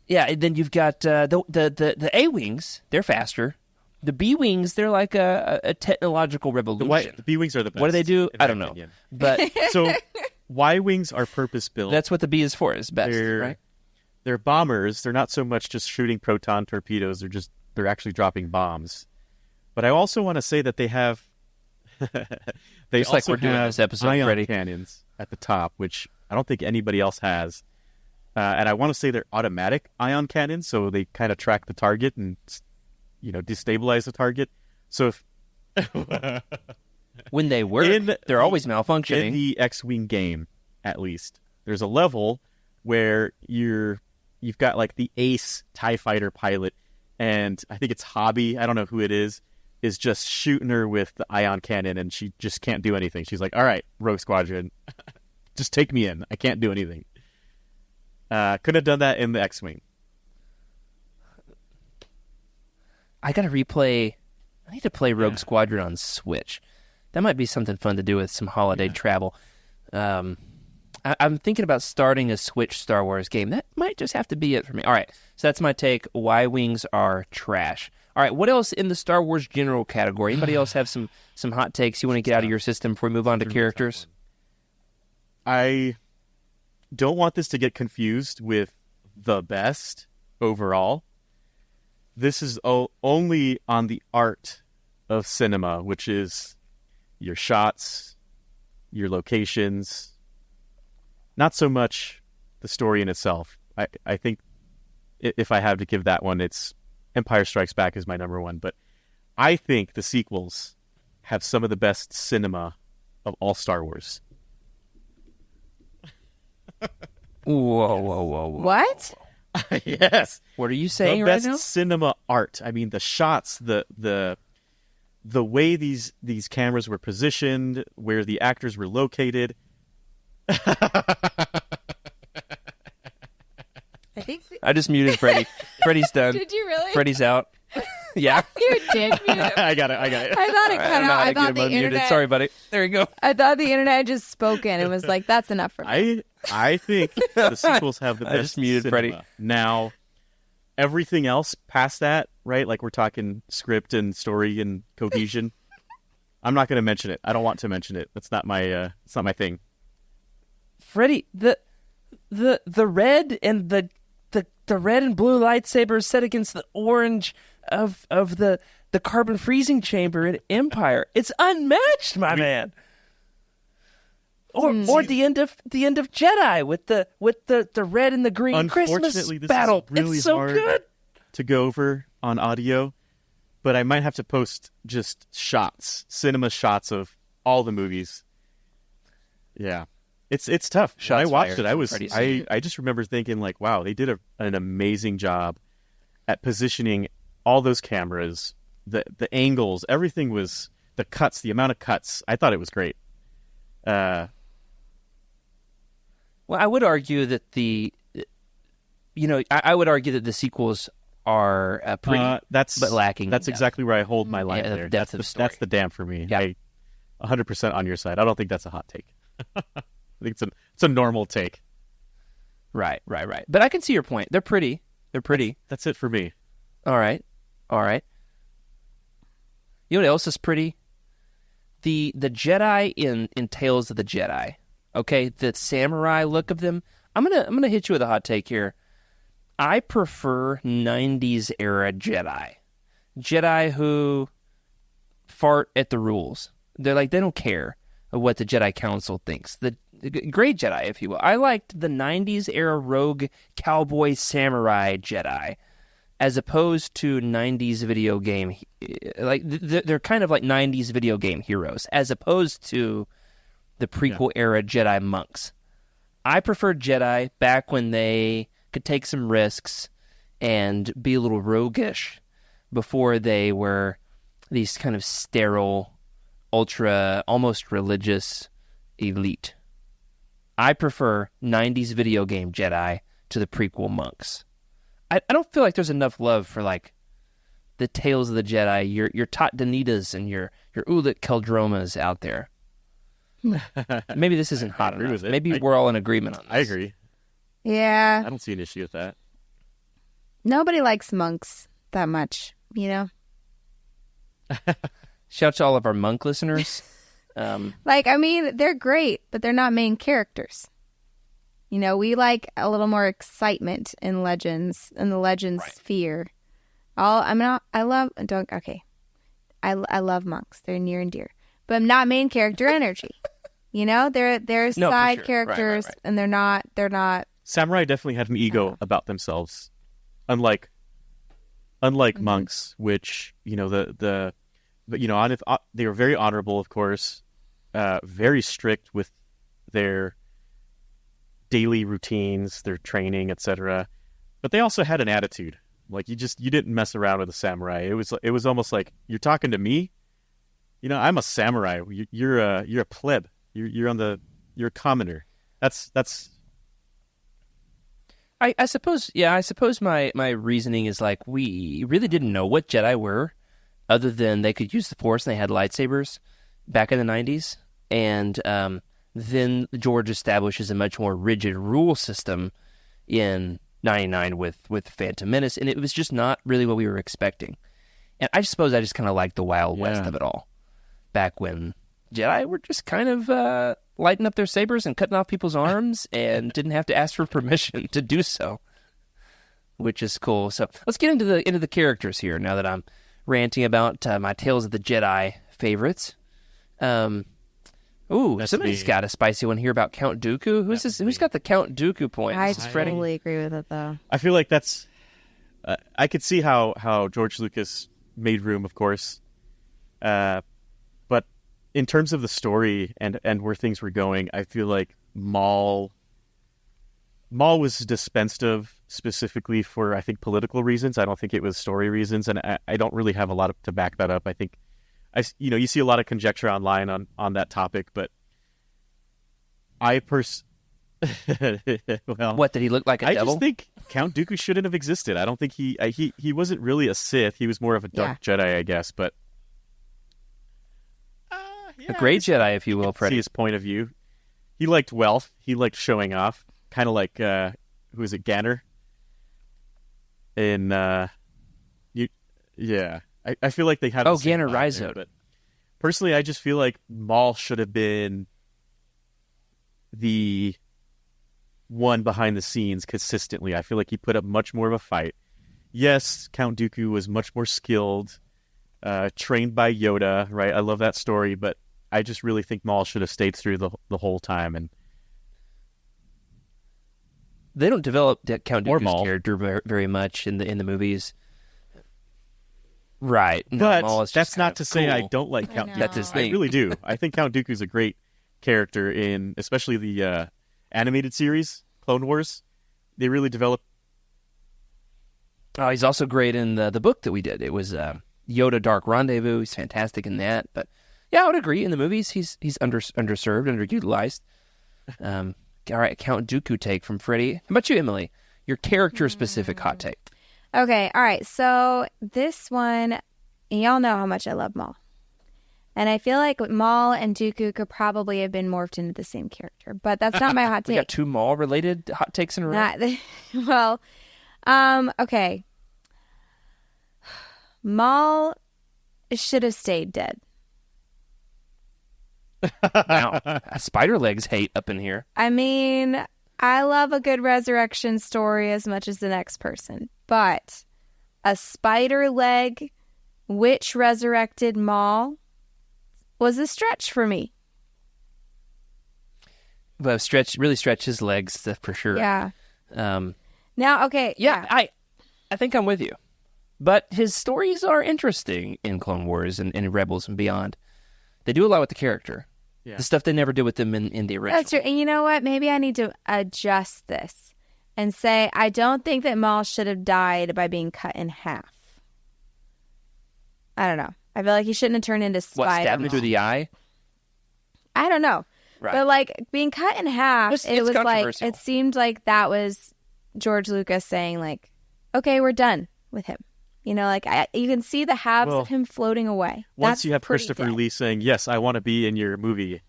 yeah, and then you've got the A-wings. They're faster. The B-wings, they're like a technological revolution. The B-wings are the best. What do they do? in I my don't know. opinion. But So Y-wings are purpose-built. that's what the B is for. Is best, They're- right? they're bombers. They're not so much just shooting proton torpedoes. They're actually dropping bombs. But I also want to say that they have they Just like also we're doing have this episode, ion Freddie. cannons at the top, which I don't think anybody else has. And I want to say they're automatic ion cannons, so they kind of track the target and destabilize the target. So if When they work, they're always malfunctioning. in the X-Wing game, at least, there's a level where you've got like the ace TIE fighter pilot, and I think it's Hobby, I don't know who it is just shooting her with the ion cannon, and she just can't do anything. She's like, all right, Rogue Squadron, just take me in. I can't do anything. Couldn't have done that in the X-Wing. I gotta replay. I need to play Rogue Squadron on Switch. That might be something fun to do with some holiday travel. I'm thinking about starting a Switch Star Wars game. That might just have to be it for me. All right, so that's my take. Y-Wings are trash. All right, what else in the Star Wars general category? Anybody else have some hot takes you want to get out of your system before we move on to characters? I don't want this to get confused with the best overall. This is only on the art of cinema, which is your shots, your locations, not so much the story in itself. I think if I have to give that one, it's Empire Strikes Back is my number one. But I think the sequels have some of the best cinema of all Star Wars. Whoa. What? Yes. What are you saying The right best now? cinema art. I mean, the shots, the way these cameras were positioned, where the actors were located. I think. I just muted Freddie. Freddie's done. Did you really? Freddie's out. Yeah. You did mute him. I got it. I thought it I cut don't know out. how I to get thought him the unmuted. internet. Sorry, buddy. There you go. I thought the internet had just spoken and was like, "That's enough for me." I think the sequels have the I best. just muted cinema. Freddie. Now, everything else past that, right? Like we're talking script and story and cohesion. I'm not going to mention it. I don't want to mention it. That's not my. It's not my thing. Freddie, the red and the red and blue lightsabers set against the orange of the carbon freezing chamber in Empire. It's unmatched, my man. Or the end of Jedi with the red and the green Christmas Unfortunately, this battle. is really It's so hard good. to go over on audio, but I might have to post just cinema shots of all the movies. Yeah, it's tough. When Shots I watched fired it, from Freddie C. I just remember thinking like, wow, they did an amazing job at positioning all those cameras, the angles, everything was the cuts, the amount of cuts. I thought it was great. Well, I would argue that I would argue that the sequels are pretty, but lacking. That's depth. exactly where I hold my line Yeah, the there. depth That's of story. that's the damn for me. Yeah. 100% on your side. I don't think that's a hot take. I think it's a normal take. Right. But I can see your point. They're pretty. That's it for me. All right. You know what else is pretty? The Jedi in Tales of the Jedi. Okay, the samurai look of them. I'm gonna hit you with a hot take here. I prefer 90s era Jedi who fart at the rules. They're like, they don't care what the Jedi Council thinks. The great Jedi, if you will. I liked the 90s era rogue cowboy samurai Jedi as opposed to 90s video game. Like they're kind of like 90s video game heroes as opposed to the prequel era Jedi monks. I prefer Jedi back when they could take some risks and be a little roguish before they were these kind of sterile, ultra, almost religious elite. I prefer 90s video game Jedi to the prequel monks. I don't feel like there's enough love for like the Tales of the Jedi, your Tat Danitas and your Ulit Keldromas out there. Maybe this isn't hot agree enough. with it. Maybe we're all in agreement on this. I agree. Yeah. I don't see an issue with that. Nobody likes monks that much, you know? Shout out to all of our monk listeners. Like, I mean, they're great, but they're not main characters. You know, we like a little more excitement in Legends, in the Legends Right. sphere. I love monks. They're near and dear, but not main character energy. You know, they're No, for side sure. Right, characters, right. and they're not. Samurai definitely had an ego about themselves, unlike monks, which they were very honorable, of course, very strict with their daily routines, their training, etc. But they also had an attitude. Like you didn't mess around with a samurai. It was almost like, you're talking to me. I'm a samurai. You're a pleb. You're a commoner. That's. I suppose my reasoning is like, we really didn't know what Jedi were, other than they could use the Force and they had lightsabers back in the 90s. And then George establishes a much more rigid rule system in 99 with Phantom Menace, and it was just not really what we were expecting. And I suppose I just kind of liked the Wild West of it all, back when Jedi were just kind of lighting up their sabers and cutting off people's arms and didn't have to ask for permission to do so, which is cool. So let's get into the characters here now that I'm ranting about my Tales of the Jedi favorites. Somebody's got a spicy one here about Count Dooku. Who's got the Count Dooku point? I Is this Freddie? totally agree with it, though. I feel like that's. I could see how George Lucas made room, of course, but in terms of the story and where things were going, I feel like Maul was dispensed of specifically for, I think, political reasons. I don't think it was story reasons, and I don't really have a lot to back that up. I think you see a lot of conjecture online on that topic, but well, What, did he look like a devil? I just think Count Dooku shouldn't have existed. I don't think he wasn't really a Sith. He was more of a dark Jedi, I guess. But A great Jedi, if you will, see Freddie. his point of view. He liked wealth. He liked showing off. Kind of like who is it, Ganner? I feel like they had. Oh, the same Ganner vibe there, Rhizote. but personally, I just feel like Maul should have been the one behind the scenes consistently. I feel like he put up much more of a fight. Yes, Count Dooku was much more skilled, trained by Yoda, right? I love that story, but I just really think Maul should have stayed through the whole time. And They don't develop Count Or Dooku's Maul. character very much in the movies. Right. No, Maul but is just that's kind not of to say I cool. don't like Count know. Dooku. That's his I thing. really do. I think Count Dooku's a great character in, especially the animated series, Clone Wars. They really develop. Oh, he's also great in the book that we did. It was Yoda Dark Rendezvous. He's fantastic in that. But yeah, I would agree. In the movies, he's underserved, underutilized. All right, Count Dooku take from Freddie. How about you, Emily? Your character-specific hot take. Okay, all right. So this one, y'all know how much I love Maul. And I feel like Maul and Dooku could probably have been morphed into the same character. But that's not my hot We take. got two Maul-related hot takes in a row. Okay. Maul should have stayed dead. Wow. Spider legs hate up in here. I mean, I love a good resurrection story as much as the next person. But a spider leg witch resurrected Maul was a stretch for me. But really stretch his legs for sure. Yeah. Um, Now, okay. yeah, I think I'm with you. But his stories are interesting in Clone Wars and Rebels and beyond. They do a lot with the character. Yeah. The stuff they never did with them in the original. That's true. And you know what? Maybe I need to adjust this and say I don't think that Maul should have died by being cut in half. I don't know. I feel like he shouldn't have turned into What, Spider. stabbed him through the eye? I don't know. Right. But like being cut in half, It's it was like controversial. it seemed like that was George Lucas saying like, "Okay, we're done with him." You know, like you can see the halves Well, of him floating away. Once That's you have pretty Christopher dead. Lee saying, "Yes, I want to be in your movie,"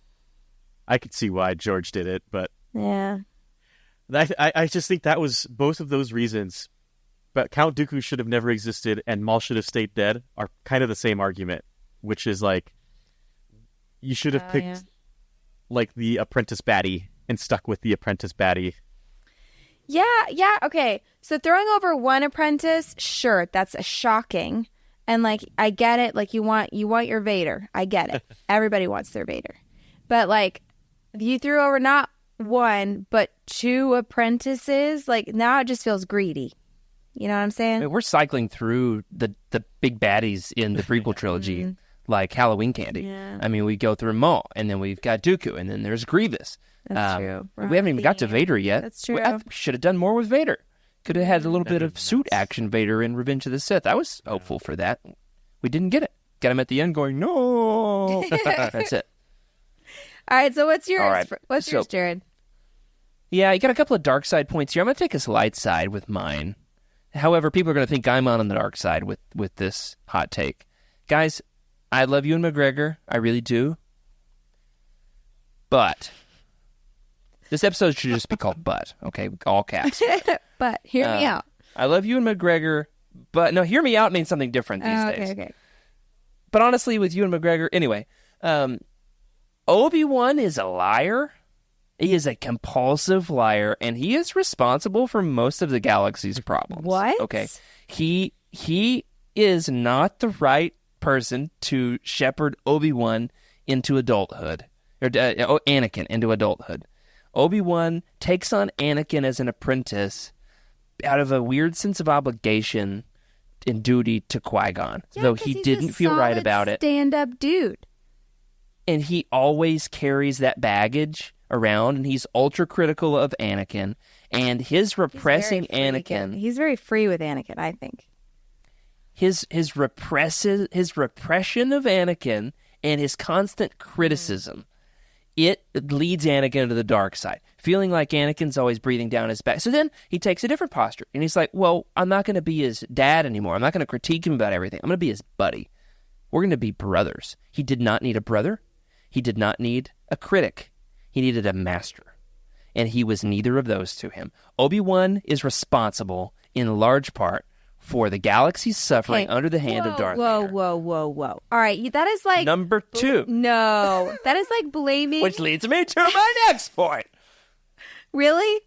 I could see why George did it, but Yeah. I just think that was both of those reasons. But Count Dooku should have never existed, and Maul should have stayed dead. Are kind of the same argument, which is like you should have picked yeah. like the apprentice baddie and stuck with the apprentice baddie Yeah, okay. So throwing over one apprentice, sure, that's a shocking. And like I get it, like you want your Vader. I get it. Everybody wants their Vader. But like you threw over not one, but two apprentices, like now it just feels greedy. You know what I'm saying? I mean, we're cycling through the big baddies in the prequel trilogy like Halloween candy. Yeah. I mean, we go through Maul, and then we've got Dooku, and then there's Grievous. That's true. We haven't even got to Vader yet. That's true. We should have done more with Vader. Could have had a little bit of suit action Vader in Revenge of the Sith. I was hopeful for that. We didn't get it. Got him at the end going, no. That's it. All right, so what's yours? All right, What's yours, Jared? Yeah, you got a couple of dark side points here. I'm going to take us light side with mine. However, people are going to think I'm on the dark side with this hot take. Guys, I love Ewan McGregor. I really do. But this episode should just be called But, okay? All caps. But hear me out. I love Ewan McGregor, but no, hear me out means something different these days. Okay. But honestly, with Ewan McGregor, anyway, Obi-Wan is a liar. He is a compulsive liar, and he is responsible for most of the galaxy's problems. What? Okay. He is not the right person to shepherd Obi-Wan into adulthood, or Anakin into adulthood. Obi-Wan takes on Anakin as an apprentice out of a weird sense of obligation and duty to Qui-Gon, though he didn't feel right about it. Stand-up dude. And he always carries that baggage around, and he's ultra critical of Anakin, and his repressing Anakin. He's very free with Anakin, I think. His repression of Anakin and his constant criticism, it leads Anakin into the dark side, feeling like Anakin's always breathing down his back. So then he takes a different posture, and he's like, well, I'm not going to be his dad anymore. I'm not going to critique him about everything. I'm going to be his buddy. We're going to be brothers. He did not need a brother. He did not need a critic. He needed a master. And he was neither of those to him. Obi-Wan is responsible, in large part, for the galaxy's suffering under the hand of Darth Vader. Whoa. All right, that is like... Number 2. No, that is like blaming... Which leads me to my next point. Really?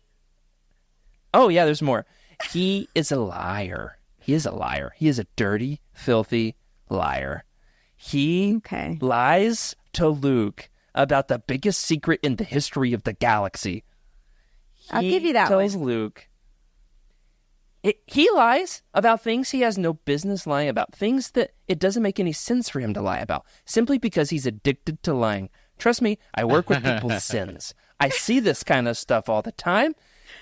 Oh, yeah, there's more. He is a liar. He is a liar. He is a dirty, filthy liar. He lies to Luke about the biggest secret in the history of the galaxy. I'll give you that one. He tells Luke... He lies about things he has no business lying about, things that it doesn't make any sense for him to lie about, simply because he's addicted to lying. Trust me, I work with people's sins. I see this kind of stuff all the time.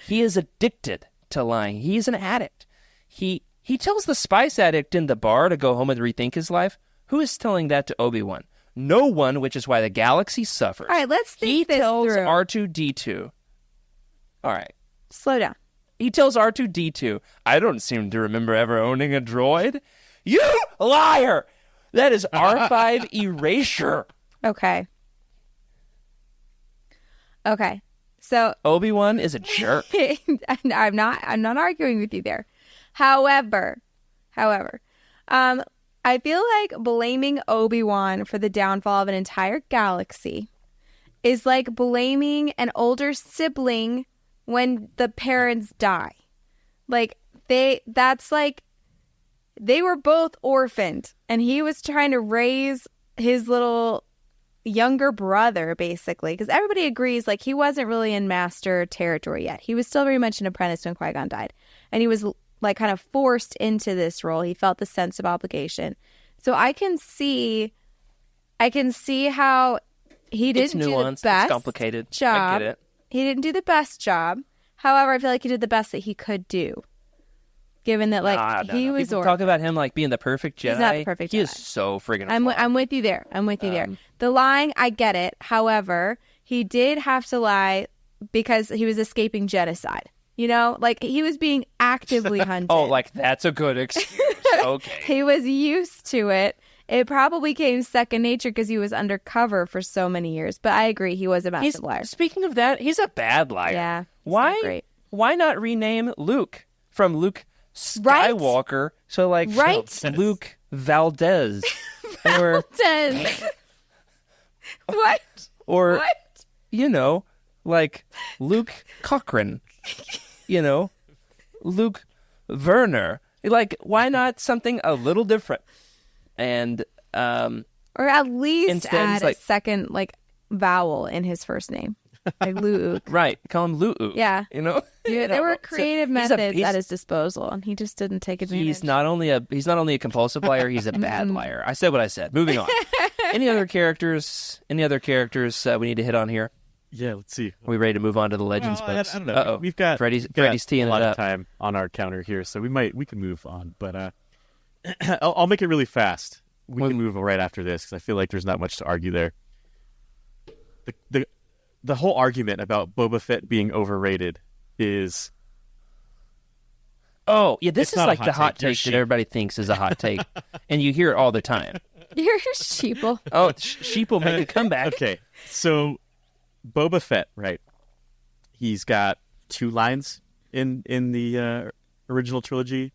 He is addicted to lying. He is an addict. He tells the spice addict in the bar to go home and rethink his life. Who is telling that to Obi-Wan? No one, which is why the galaxy suffers. All right, let's think this through. He tells through. R2-D2. All right. Slow down. He tells R2-D2, I don't seem to remember ever owning a droid. You liar! That is R5 erasure. Okay. So Obi-Wan is a jerk. I'm not arguing with you there. However, I feel like blaming Obi-Wan for the downfall of an entire galaxy is like blaming an older sibling when the parents die. Like they were both orphaned, and he was trying to raise his little younger brother, basically, because everybody agrees like he wasn't really in master territory yet. He was still very much an apprentice when Qui-Gon died, and he was like kind of forced into this role. He felt the sense of obligation. So I can see how he didn't do the best it's complicated. job. I get it. He didn't do the best job. However, I feel like he did the best that he could do, given that he was. People talk about him like being the perfect Jedi. He's not the perfect Jedi. He is so friggin' I'm with you there. there. The lying, I get it. However, he did have to lie because he was escaping genocide. You know, like he was being actively hunted. Oh, like that's a good excuse. Okay. He was used to it. It probably came second nature because he was undercover for so many years. But I agree, he was a massive liar. Speaking of that, he's a bad liar. Yeah. Why not rename Luke from Luke Skywalker to like Luke Valdez? Or Valdez. What? Or what? You know, like Luke Cochran. Luke Werner. Like, why not something a little different? And or at least instead, add he's like- a second vowel in his first name, like Luke. right, call him Lu'u. Yeah. Yeah, There were creative methods he's- at his disposal, and he just didn't take advantage. He's not only a compulsive liar, he's a bad liar. I said what I said. Moving on. Any other characters we need to hit on here? Yeah, let's see. Are we ready to move on to the Legends Well, books? I don't know. Uh-oh. We've got Freddie's a teeing lot it of up. time on our counter here, so we can move on. But I'll make it really fast. We can move right after this because I feel like there's not much to argue there. The whole argument about Boba Fett being overrated is Oh, yeah, this It's is not a like the hot hot take. You're take that sheep. everybody thinks is a hot take, and you hear it all the time. You're sheeple. Oh, sheep will make a comeback. okay. So Boba Fett, right? He's got 2 lines in the original trilogy,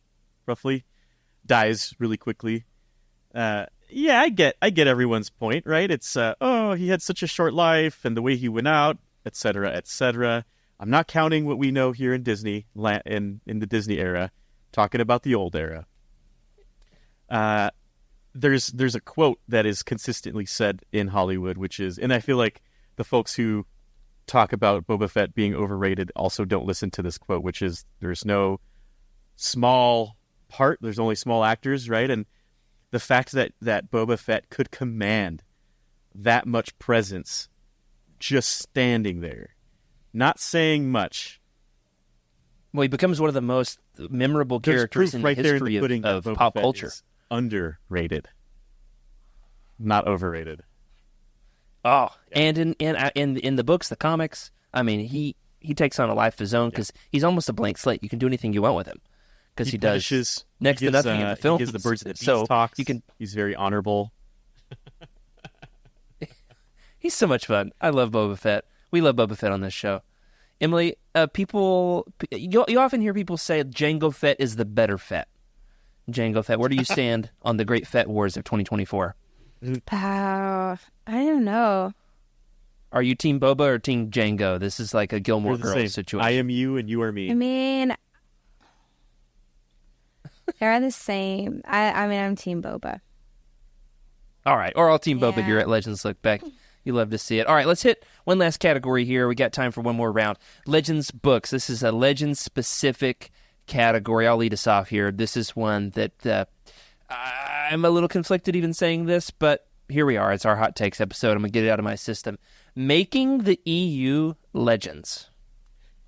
roughly. Dies really quickly. Yeah, I get everyone's point, right? It's he had such a short life, and the way he went out, etc., etc. I'm not counting what we know here in Disney, in the Disney era, talking about the old era. There's a quote that is consistently said in Hollywood, which is, and I feel like the folks who talk about Boba Fett being overrated also don't listen to this quote, which is, there's no small part, there's only small actors, right? And the fact that Boba Fett could command that much presence just standing there, not saying much. Well, he becomes one of the most memorable There's characters proof in right the there in history the pudding of that Boba pop Fett culture. is underrated, not overrated. Oh, and in the books, the comics, I mean, he takes on a life of his own because he's almost a blank slate. You can do anything you want with him because he does punishes, next he to gives, nothing in the He film. gives the birds and the bees So talks. you can. He's very honorable. He's so much fun. I love Boba Fett. We love Boba Fett on this show. Emily, you often hear people say Jango Fett is the better Fett. Jango Fett. Where do you stand on the Great Fett Wars of 2024? I don't know. Are you Team Boba or Team Jango? This is like a Gilmore We're the same. Girls situation. I am you and you are me. I mean, they're the same. I mean, I'm Team Boba. All right. Or I'll Team Boba Yeah. here at Legends Lookback. You love to see it. All right, let's hit one last category here. We got time for one more round. Legends books. This is a Legends-specific category. I'll lead us off here. This is one that I'm a little conflicted even saying this, but here we are. It's our Hot Takes episode. I'm going to get it out of my system. Making the EU Legends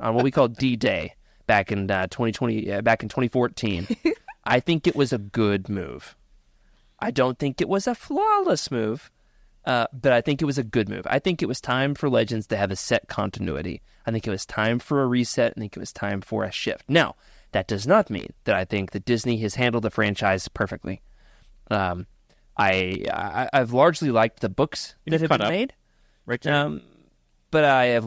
on what we call D-Day back in 2014. I think it was a good move. I don't think it was a flawless move. But I think it was a good move. I think it was time for Legends to have a set continuity. I think it was time for a reset. I think it was time for a shift. Now, that does not mean that I think that Disney has handled the franchise perfectly. I've largely liked the books that have caught been up. made, Right, Jack? but I've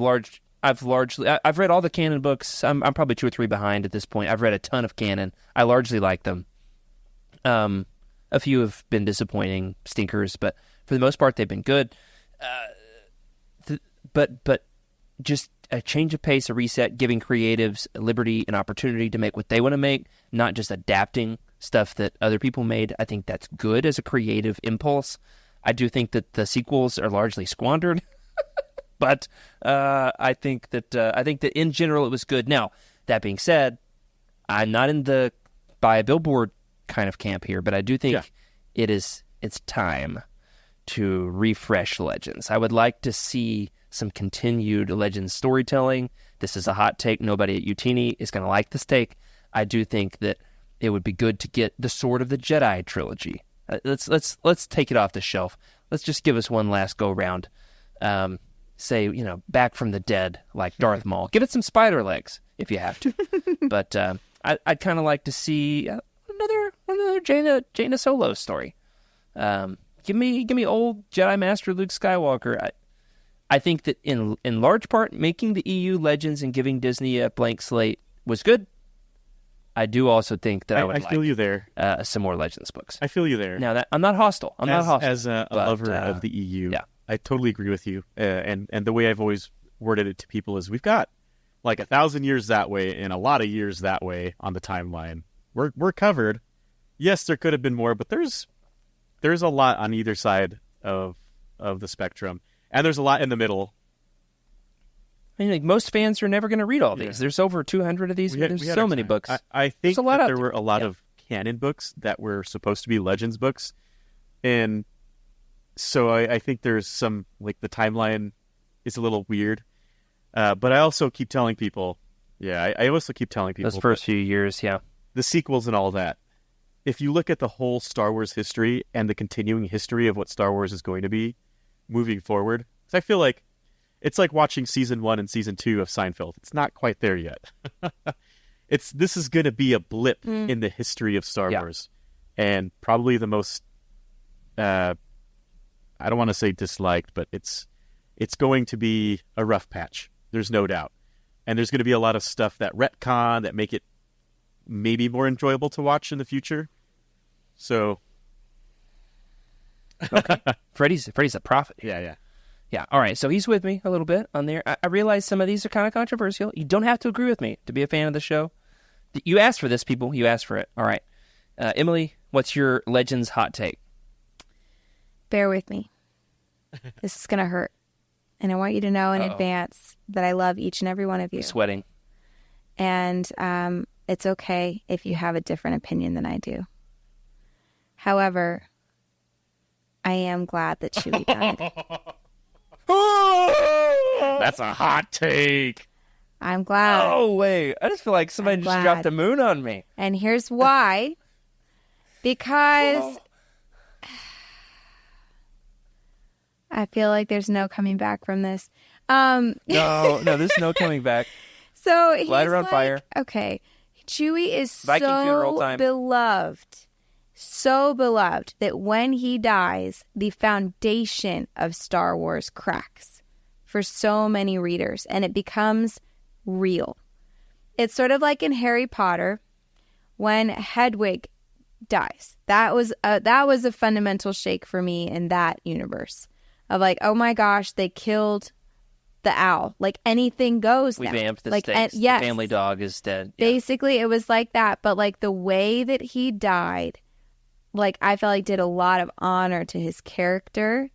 read all the canon books. I'm probably 2 or 3 behind at this point. I've read a ton of canon. I largely like them. A few have been disappointing stinkers, but for the most part, they've been good. But just a change of pace, a reset, giving creatives liberty and opportunity to make what they want to make, not just adapting stuff that other people made. I think that's good as a creative impulse. I do think that the sequels are largely squandered, but I think that in general it was good. Now, that being said, I'm not in the buy a billboard kind of camp here, but I do think it's time to refresh Legends. I would like to see some continued Legends storytelling. This is a hot take. Nobody at Utini is going to like this take. I do think that it would be good to get the Sword of the Jedi trilogy. Let's take it off the shelf. Let's just give us one last go round. Say, back from the dead like Darth Maul. Give it some spider legs if you have to. But I'd kind of like to see another Jaina Solo story. Give me old Jedi Master Luke Skywalker. I think that in large part, making the EU Legends and giving Disney a blank slate was good. I do also think that I feel you there. Some more Legends books. I feel you there. Now that I'm not hostile. As a lover of the EU, yeah. I totally agree with you. And the way I've always worded it to people is we've got like 1,000 years that way and a lot of years that way on the timeline. We're covered. Yes, there could have been more, but there's a lot on either side of the spectrum, and there's a lot in the middle. I mean, like, most fans are never going to read all these. There's over 200 of these. There's so many books. I think a lot that out there there. were a lot of canon books that were supposed to be Legends books, and so I think there's some, like, the timeline is a little weird. But I also keep telling people, I also keep telling people Those first few years, the sequels and all that. If you look at the whole Star Wars history and the continuing history of what Star Wars is going to be moving forward, 'cause I feel like it's like watching season 1 and season 2 of Seinfeld. It's not quite there yet. This is going to be a blip in the history of Star Wars, and probably the most I don't want to say disliked, but it's going to be a rough patch. There's no doubt. And there's going to be a lot of stuff that retcon that make it maybe more enjoyable to watch in the future. So, Freddie's a prophet. yeah. Yeah, all right, so he's with me a little bit on there. I realize some of these are kind of controversial. You don't have to agree with me to be a fan of the show. You asked for this, people. You asked for it. All right. Emily, what's your Legends hot take? Bear with me. This is going to hurt. And I want you to know in advance that I love each and every one of you. Sweating. And it's okay if you have a different opinion than I do. However, I am glad that Chewie died. That's a hot take. I'm glad. Oh, wait. I just feel like somebody just dropped the moon on me. And here's why. Because I feel like there's no coming back from this. No, there's no coming back. So he's Light her on like, fire. Okay. Chewie is Viking funeral so time. beloved. So beloved that when he dies, the foundation of Star Wars cracks for so many readers, and it becomes real. It's sort of like in Harry Potter when Hedwig dies. That was a fundamental shake for me in that universe of like, oh my gosh, they killed the owl. Like anything goes. We now. vamped the like, stakes. yes. The family dog is dead. Yeah. Basically, it was like that. But like the way that he died, like I felt like did a lot of honor to his character,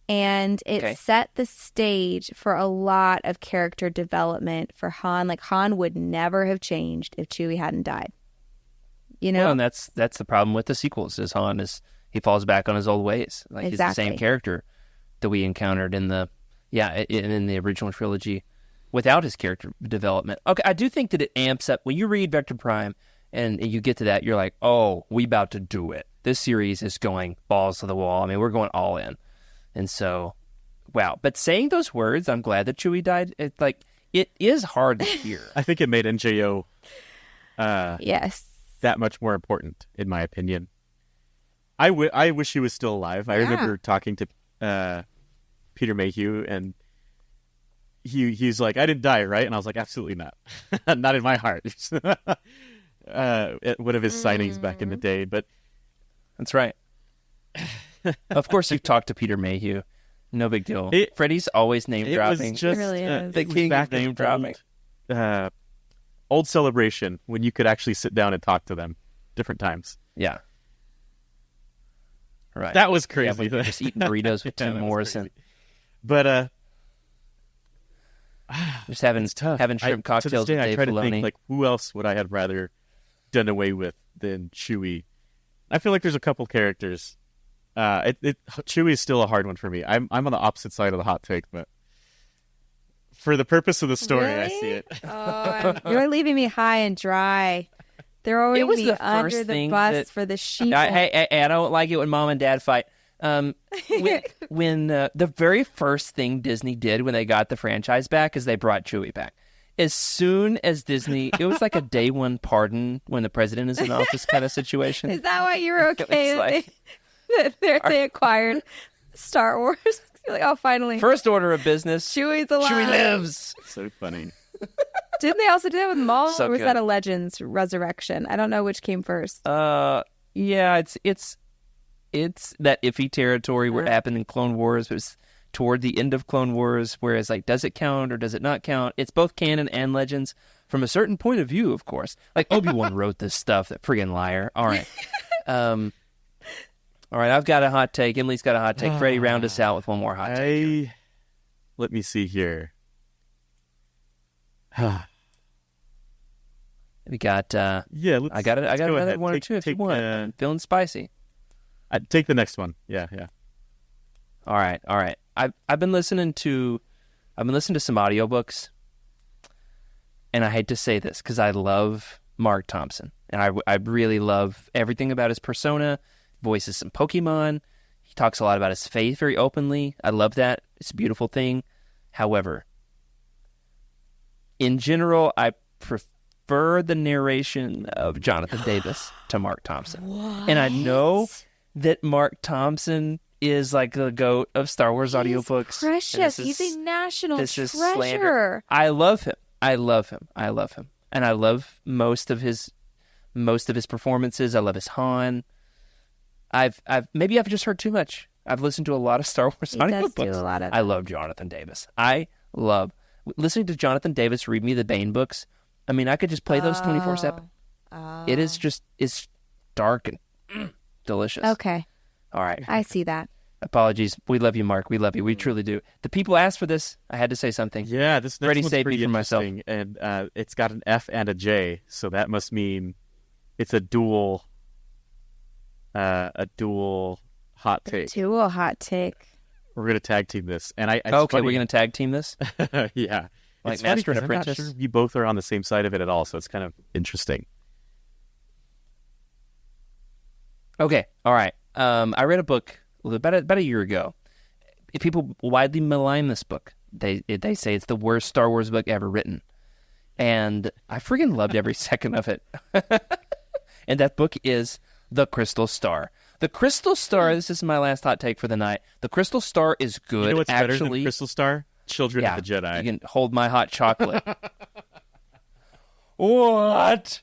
and it set the stage for a lot of character development for Han. Like Han would never have changed if Chewie hadn't died. You know, Well, and that's the problem with the sequels. Is Han he falls back on his old ways. Like he's the same character that we encountered in the original trilogy without his character development. Okay, I do think that it amps up when you read Vector Prime and you get to that. You're like, oh, we about to do it. This series is going balls to the wall. I mean, we're going all in. And so, wow. But saying those words, I'm glad that Chewie died. It is hard to hear. I think it made NJO yes, that much more important, in my opinion. I wish he was still alive. I remember talking to Peter Mayhew, and he's like, I didn't die, right? And I was like, absolutely not. Not in my heart. At one of his signings back in the day. But That's right. Of course, you've talked to Peter Mayhew. No big deal. Freddie's always name dropping. It was just It really is. The king of name dropping. Old Celebration, when you could actually sit down and talk to them different times. Yeah. Right. That was crazy. Yeah, just eating burritos with Tim Morrison. But Just having shrimp cocktails to this day, with I Dave try to Filoni. think, like, who else would I have rather done away with than Chewie? I feel like there's a couple characters. Chewie is still a hard one for me. I'm on the opposite side of the hot take, but for the purpose of the story, I Really? see it. Oh, you're leaving me high and dry. They're always It was me the under first the thing bus that- for the sheep. Hey, I don't like it when mom and dad fight. When the very first thing Disney did when they got the franchise back is they brought Chewie back. As soon as Disney, it was like a day one pardon when the president is in office kind of situation. Is that why you were okay It's that they acquired Star Wars? You're like, oh, finally. First order of business. Chewie's alive. Chewie lives. So funny. Didn't they also do that with Maul? So or was good. that a Legends Resurrection? I don't know which came first. Yeah, it's that iffy territory where it happened in Clone Wars. It was toward the end of Clone Wars, whereas like, does it count or does it not count? It's both canon and Legends from a certain point of view, of course. Like Obi-Wan wrote this stuff, that friggin' liar. All right. All right, I've got a hot take. Emily's got a hot take. Freddie, round us out with one more hot take. Let me see here. We got, I got another one or two if you want. I'm feeling spicy. Take the next one. Yeah. All right. I've been listening to some audiobooks, and I hate to say this because I love Mark Thompson, and I really love everything about his persona. Voices some Pokemon. He talks a lot about his faith very openly. I love that. It's a beautiful thing. However, in general, I prefer the narration of Jonathan Davis to Mark Thompson. What? And I know that Mark Thompson is like the GOAT of Star Wars audiobooks. Precious. He's a national treasure. Slander. I love him. And I love most of his performances. I love his Han. I've just heard too much. I've listened to a lot of Star Wars audiobooks. I love Jonathan Davis. I love listening to Jonathan Davis read me the Bane books. I mean, I could just play those 24/7. It is just, it's dark and delicious. Okay. All right. I see that. Apologies. We love you, Mark. We love you. We truly do. The people asked for this. I had to say something. Yeah, this next Freddie one's saved pretty me from myself. interesting, and it's got an F and a J, so that must mean it's a dual hot take. Dual hot take. We're gonna tag team this, and we're gonna tag team this. Yeah, Like it's funny Master and 'cause I'm not Apprentice? sure we both are on the same side of it at all, so it's kind of interesting. Okay. All right. I read a book about a year ago. People widely malign this book. They say it's the worst Star Wars book ever written, and I friggin' loved every second of it. And that book is The Crystal Star. The Crystal Star. This is my last hot take for the night. The Crystal Star is good. You know what's actually. better than Crystal Star? Children of the Jedi. You can hold my hot chocolate. What?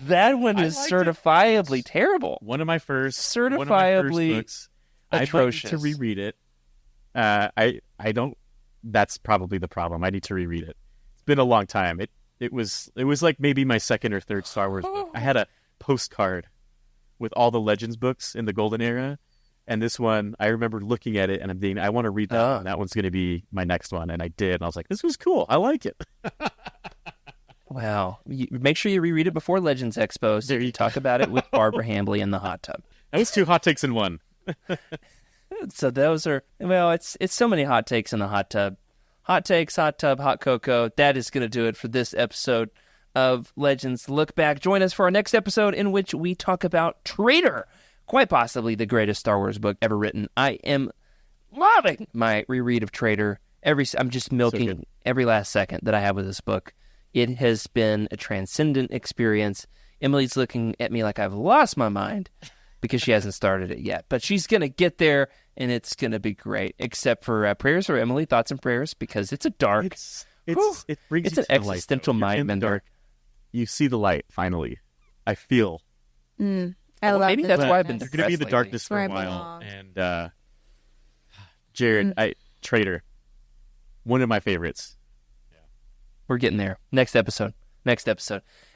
That one is certifiably terrible. One of my first Certifiably books. atrocious. I'd like to reread it. I don't. That's probably the problem. I need to reread it. It's been a long time. It was like maybe my second or third Star Wars book. I had a postcard with all the Legends books in the Golden Era, and this one I remember looking at it and I want to read that one. That one's going to be my next one, and I did. And I was like, this was cool. I like it. Wow. Make sure you reread it before Legends Expo so you talk about it with Barbara Hambly in the hot tub. That was 2 hot takes in one. So those are, well, it's so many hot takes in the hot tub. Hot takes, hot tub, hot cocoa. That is going to do it for this episode of Legends Look Back. Join us for our next episode in which we talk about Traitor, quite possibly the greatest Star Wars book ever written. I am loving my reread of Traitor. I'm just milking every last second that I have with this book. It has been a transcendent experience. Emily's looking at me like I've lost my mind because she hasn't started it yet. But she's going to get there, and it's going to be great, except for prayers for Emily, thoughts and prayers, because it's a dark... It brings it's you an to the light, existential though. mind bender. You see the light, finally. I feel. I love maybe that's why I've been You're going to be in the depressed darkness for Where a I while. belong. And Jared, Traitor, one of my favorites. We're getting there. Next episode.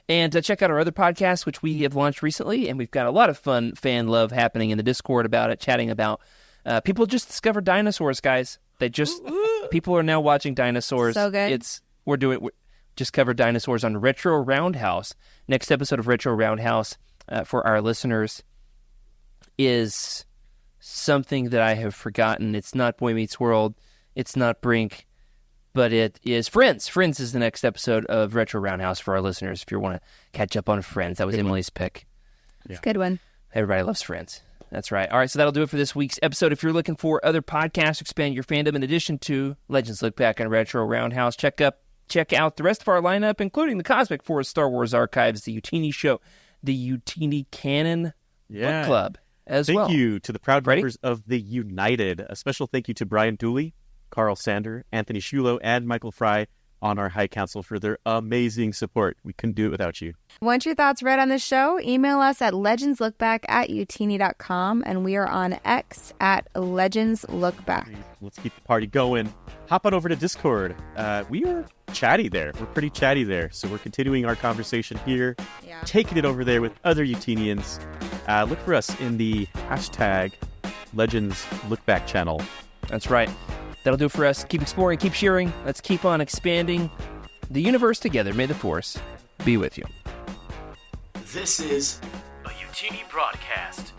And check out our other podcasts, which we have launched recently, and we've got a lot of fun fan love happening in the Discord about it, chatting about people just discovered dinosaurs, guys. People are now watching dinosaurs. So good. We just covered dinosaurs on Retro Roundhouse. Next episode of Retro Roundhouse for our listeners is something that I have forgotten. It's not Boy Meets World. It's not Brink. But it is Friends. Friends is the next episode of Retro Roundhouse for our listeners if you want to catch up on Friends. That was Emily's pick. It's a good one. Everybody loves Friends. That's right. All right, so that'll do it for this week's episode. If you're looking for other podcasts to expand your fandom in addition to Legends Look Back and Retro Roundhouse, check out the rest of our lineup, including the Cosmic Forest Star Wars Archives, the Utini Show, the Utini Canon Book Club as well. Thank you to the proud members of the United. A special thank you to Brian Dooley, Carl Sander, Anthony Shulo, and Michael Fry, on our High Council for their amazing support. We couldn't do it without you. Want your thoughts read on the show? Email us at legendslookback@utini.com, and we are on X at legendslookback. Let's keep the party going. Hop on over to Discord. We are chatty there. We're pretty chatty there. So we're continuing our conversation here, taking it over there with other Utinians. Look for us in the hashtag Legends Lookback channel. That's right. That'll do it for us. Keep exploring, keep sharing. Let's keep on expanding the universe together. May the Force be with you. This is a Utini broadcast.